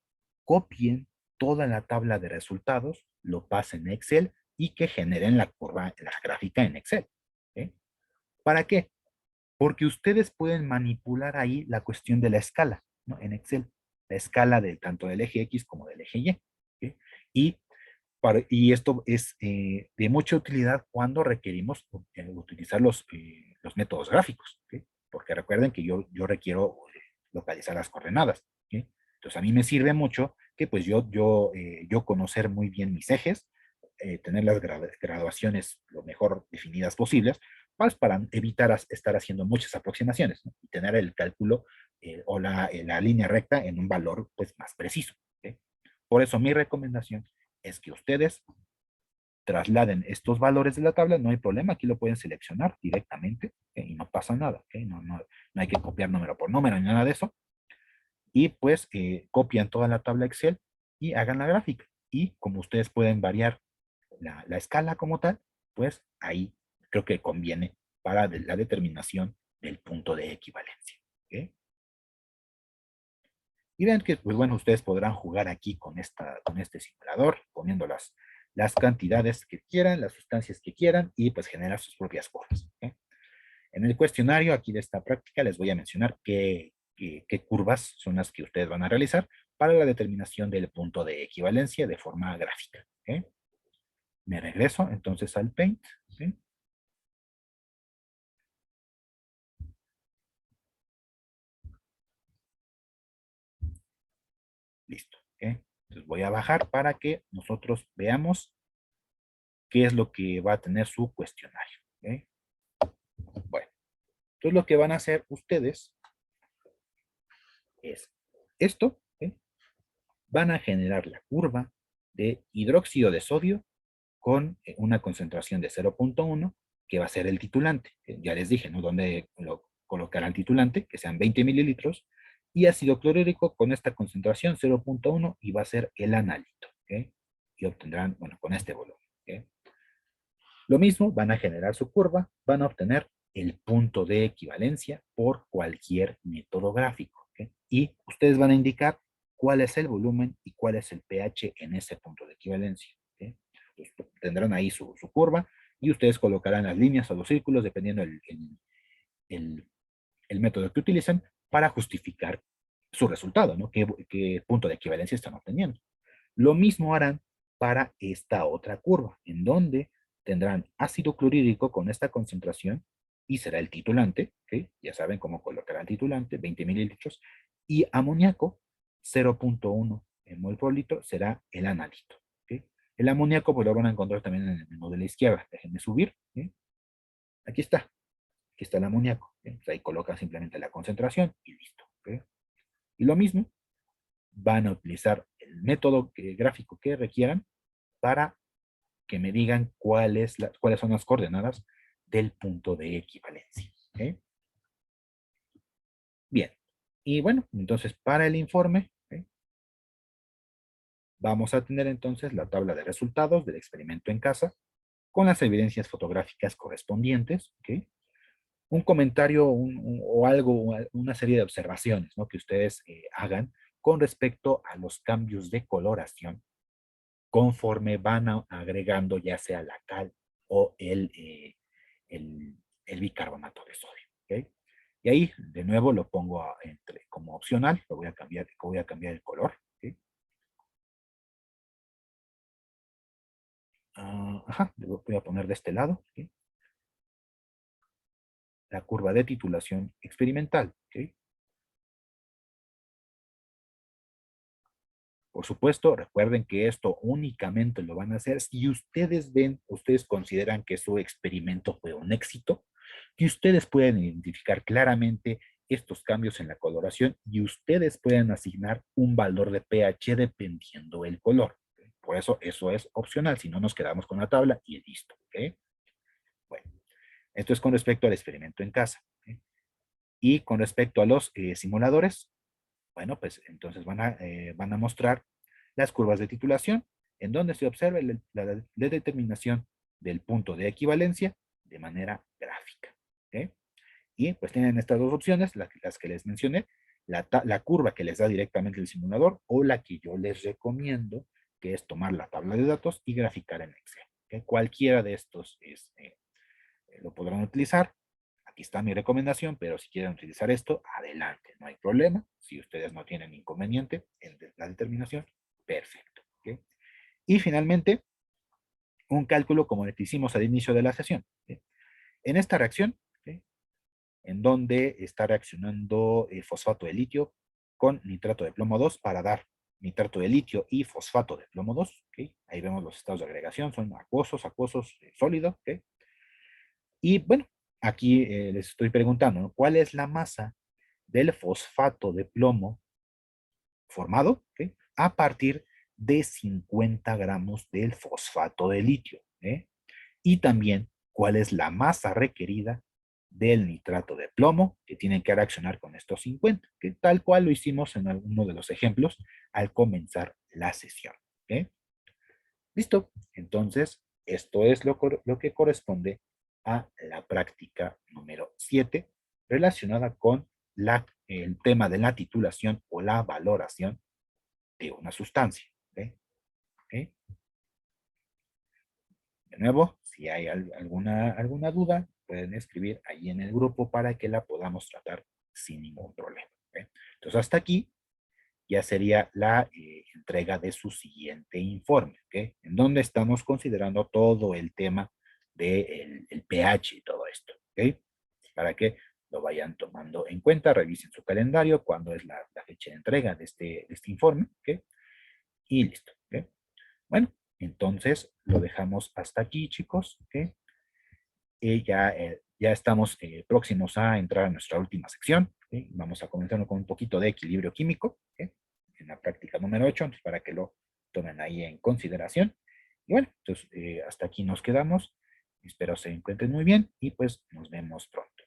copien toda la tabla de resultados, lo pasen a Excel y que generen la curva, la gráfica en Excel. ¿Sí? ¿Para qué? Porque ustedes pueden manipular ahí la cuestión de la escala, ¿no? En Excel, la escala tanto del eje X como del eje Y. ¿Sí? Y y esto es de mucha utilidad cuando requerimos utilizar los métodos gráficos, ¿okay? Porque recuerden que yo requiero localizar las coordenadas. ¿Okay? Entonces a mí me sirve mucho que pues yo conocer muy bien mis ejes, tener las graduaciones lo mejor definidas posibles, pues, para evitar estar haciendo muchas aproximaciones, ¿no? Y tener el cálculo o la línea recta en un valor pues, más preciso. ¿Okay? Por eso mi recomendación es que ustedes trasladen estos valores de la tabla, no hay problema, aquí lo pueden seleccionar directamente y no pasa nada, no hay que copiar número por número ni nada de eso, y pues copian toda la tabla Excel y hagan la gráfica, y como ustedes pueden variar la escala como tal, pues ahí creo que conviene para la determinación del punto de equivalencia. ¿Okay? Y vean que, pues bueno, ustedes podrán jugar aquí con este simulador, poniendo las cantidades que quieran, las sustancias que quieran, y pues generar sus propias curvas. ¿Okay? En el cuestionario aquí de esta práctica les voy a mencionar qué curvas son las que ustedes van a realizar para la determinación del punto de equivalencia de forma gráfica. ¿Okay? Me regreso entonces al Paint. ¿Okay? Listo. ¿Okay? Entonces voy a bajar para que nosotros veamos qué es lo que va a tener su cuestionario. ¿Ok? Bueno, entonces lo que van a hacer ustedes es esto, ¿ok? Van a generar la curva de hidróxido de sodio con una concentración de 0.1, que va a ser el titulante. Ya les dije, ¿no? Dónde colocar al titulante, que sean 20 mililitros, y ácido clorhídrico con esta concentración 0.1 y va a ser el analito. ¿Ok? Y obtendrán, bueno, con este volumen. ¿Ok? Lo mismo, van a generar su curva, van a obtener el punto de equivalencia por cualquier método gráfico. ¿Ok? Y ustedes van a indicar cuál es el volumen y cuál es el pH en ese punto de equivalencia. ¿Ok? Pues, tendrán ahí su curva y ustedes colocarán las líneas o los círculos dependiendo el, el método que utilicen para justificar su resultado, ¿no? ¿Qué punto de equivalencia están obteniendo? Lo mismo harán para esta otra curva, en donde tendrán ácido clorhídrico con esta concentración y será el titulante, ¿okay? Ya saben cómo colocar el titulante, 20 mililitros, y amoníaco, 0.1 mol por litro, será el analito. ¿Okay? El amoníaco pues lo van a encontrar también en el menú de la izquierda. Déjenme subir. ¿Okay? Aquí está. Aquí está el amoníaco. ¿Okay? Pues ahí colocan simplemente la concentración y listo. ¿Okay? Y lo mismo, van a utilizar el método gráfico que requieran para que me digan cuáles son las coordenadas del punto de equivalencia. ¿Okay? Bien. Y bueno, entonces para el informe, ¿okay? Vamos a tener entonces la tabla de resultados del experimento en casa con las evidencias fotográficas correspondientes, ¿okay? Un comentario o algo, una serie de observaciones, ¿no? Que ustedes hagan con respecto a los cambios de coloración conforme van agregando ya sea la cal o el, el bicarbonato de sodio. ¿Okay? Y ahí, de nuevo, lo pongo como opcional, voy a cambiar el color. ¿Okay? Ajá, lo voy a poner de este lado. ¿Okay? La curva de titulación experimental. ¿Okay? Por supuesto, recuerden que esto únicamente lo van a hacer si ustedes ven, ustedes consideran que su experimento fue un éxito, que ustedes pueden identificar claramente estos cambios en la coloración y ustedes pueden asignar un valor de pH dependiendo del color. Por eso es opcional, si no nos quedamos con la tabla y listo. ¿Okay? Bueno, esto es con respecto al experimento en casa. ¿Okay? Y con respecto a los simuladores, bueno, pues entonces van a mostrar las curvas de titulación, en donde se observa la determinación del punto de equivalencia de manera gráfica. ¿Okay? Y pues tienen estas dos opciones, las que les mencioné, la curva que les da directamente el simulador o la que yo les recomiendo, que es tomar la tabla de datos y graficar en Excel. ¿Okay? Cualquiera de estos lo podrán utilizar. Aquí está mi recomendación, pero si quieren utilizar esto, adelante, no hay problema. Si ustedes no tienen inconveniente en la determinación, perfecto. ¿Okay? Y finalmente, un cálculo como el que hicimos al inicio de la sesión. ¿Okay? En esta reacción, ¿okay? En donde está reaccionando fosfato de litio con nitrato de plomo 2 para dar nitrato de litio y fosfato de plomo 2. ¿Okay? Ahí vemos los estados de agregación, son acuosos, sólido. ¿Okay? Y bueno, aquí les estoy preguntando, ¿no? ¿Cuál es la masa del fosfato de plomo formado, ¿okay? A partir de 50 gramos del fosfato de litio? Y también cuál es la masa requerida del nitrato de plomo que tienen que reaccionar con estos 50, que tal cual lo hicimos en alguno de los ejemplos al comenzar la sesión. ¿Okay? Listo. Entonces, esto es lo que corresponde a la práctica número 7 relacionada con el tema de la titulación o la valoración de una sustancia. ¿Okay? ¿Okay? De nuevo, si hay alguna duda, pueden escribir ahí en el grupo para que la podamos tratar sin ningún problema. ¿Okay? Entonces, hasta aquí ya sería la entrega de su siguiente informe, ¿okay? En donde estamos considerando todo el tema del el pH y todo esto, ¿okay? Para que lo vayan tomando en cuenta, revisen su calendario, cuándo es la fecha de entrega de este informe, ¿okay? Y listo, ¿okay? Bueno, entonces lo dejamos hasta aquí, chicos, ¿okay? ya estamos próximos a entrar a nuestra última sección. Vamos a comenzar con un poquito de equilibrio químico, en la práctica número 8, entonces, para que lo tomen ahí en consideración. Y bueno, entonces hasta aquí nos quedamos. Espero se encuentren muy bien y pues nos vemos pronto.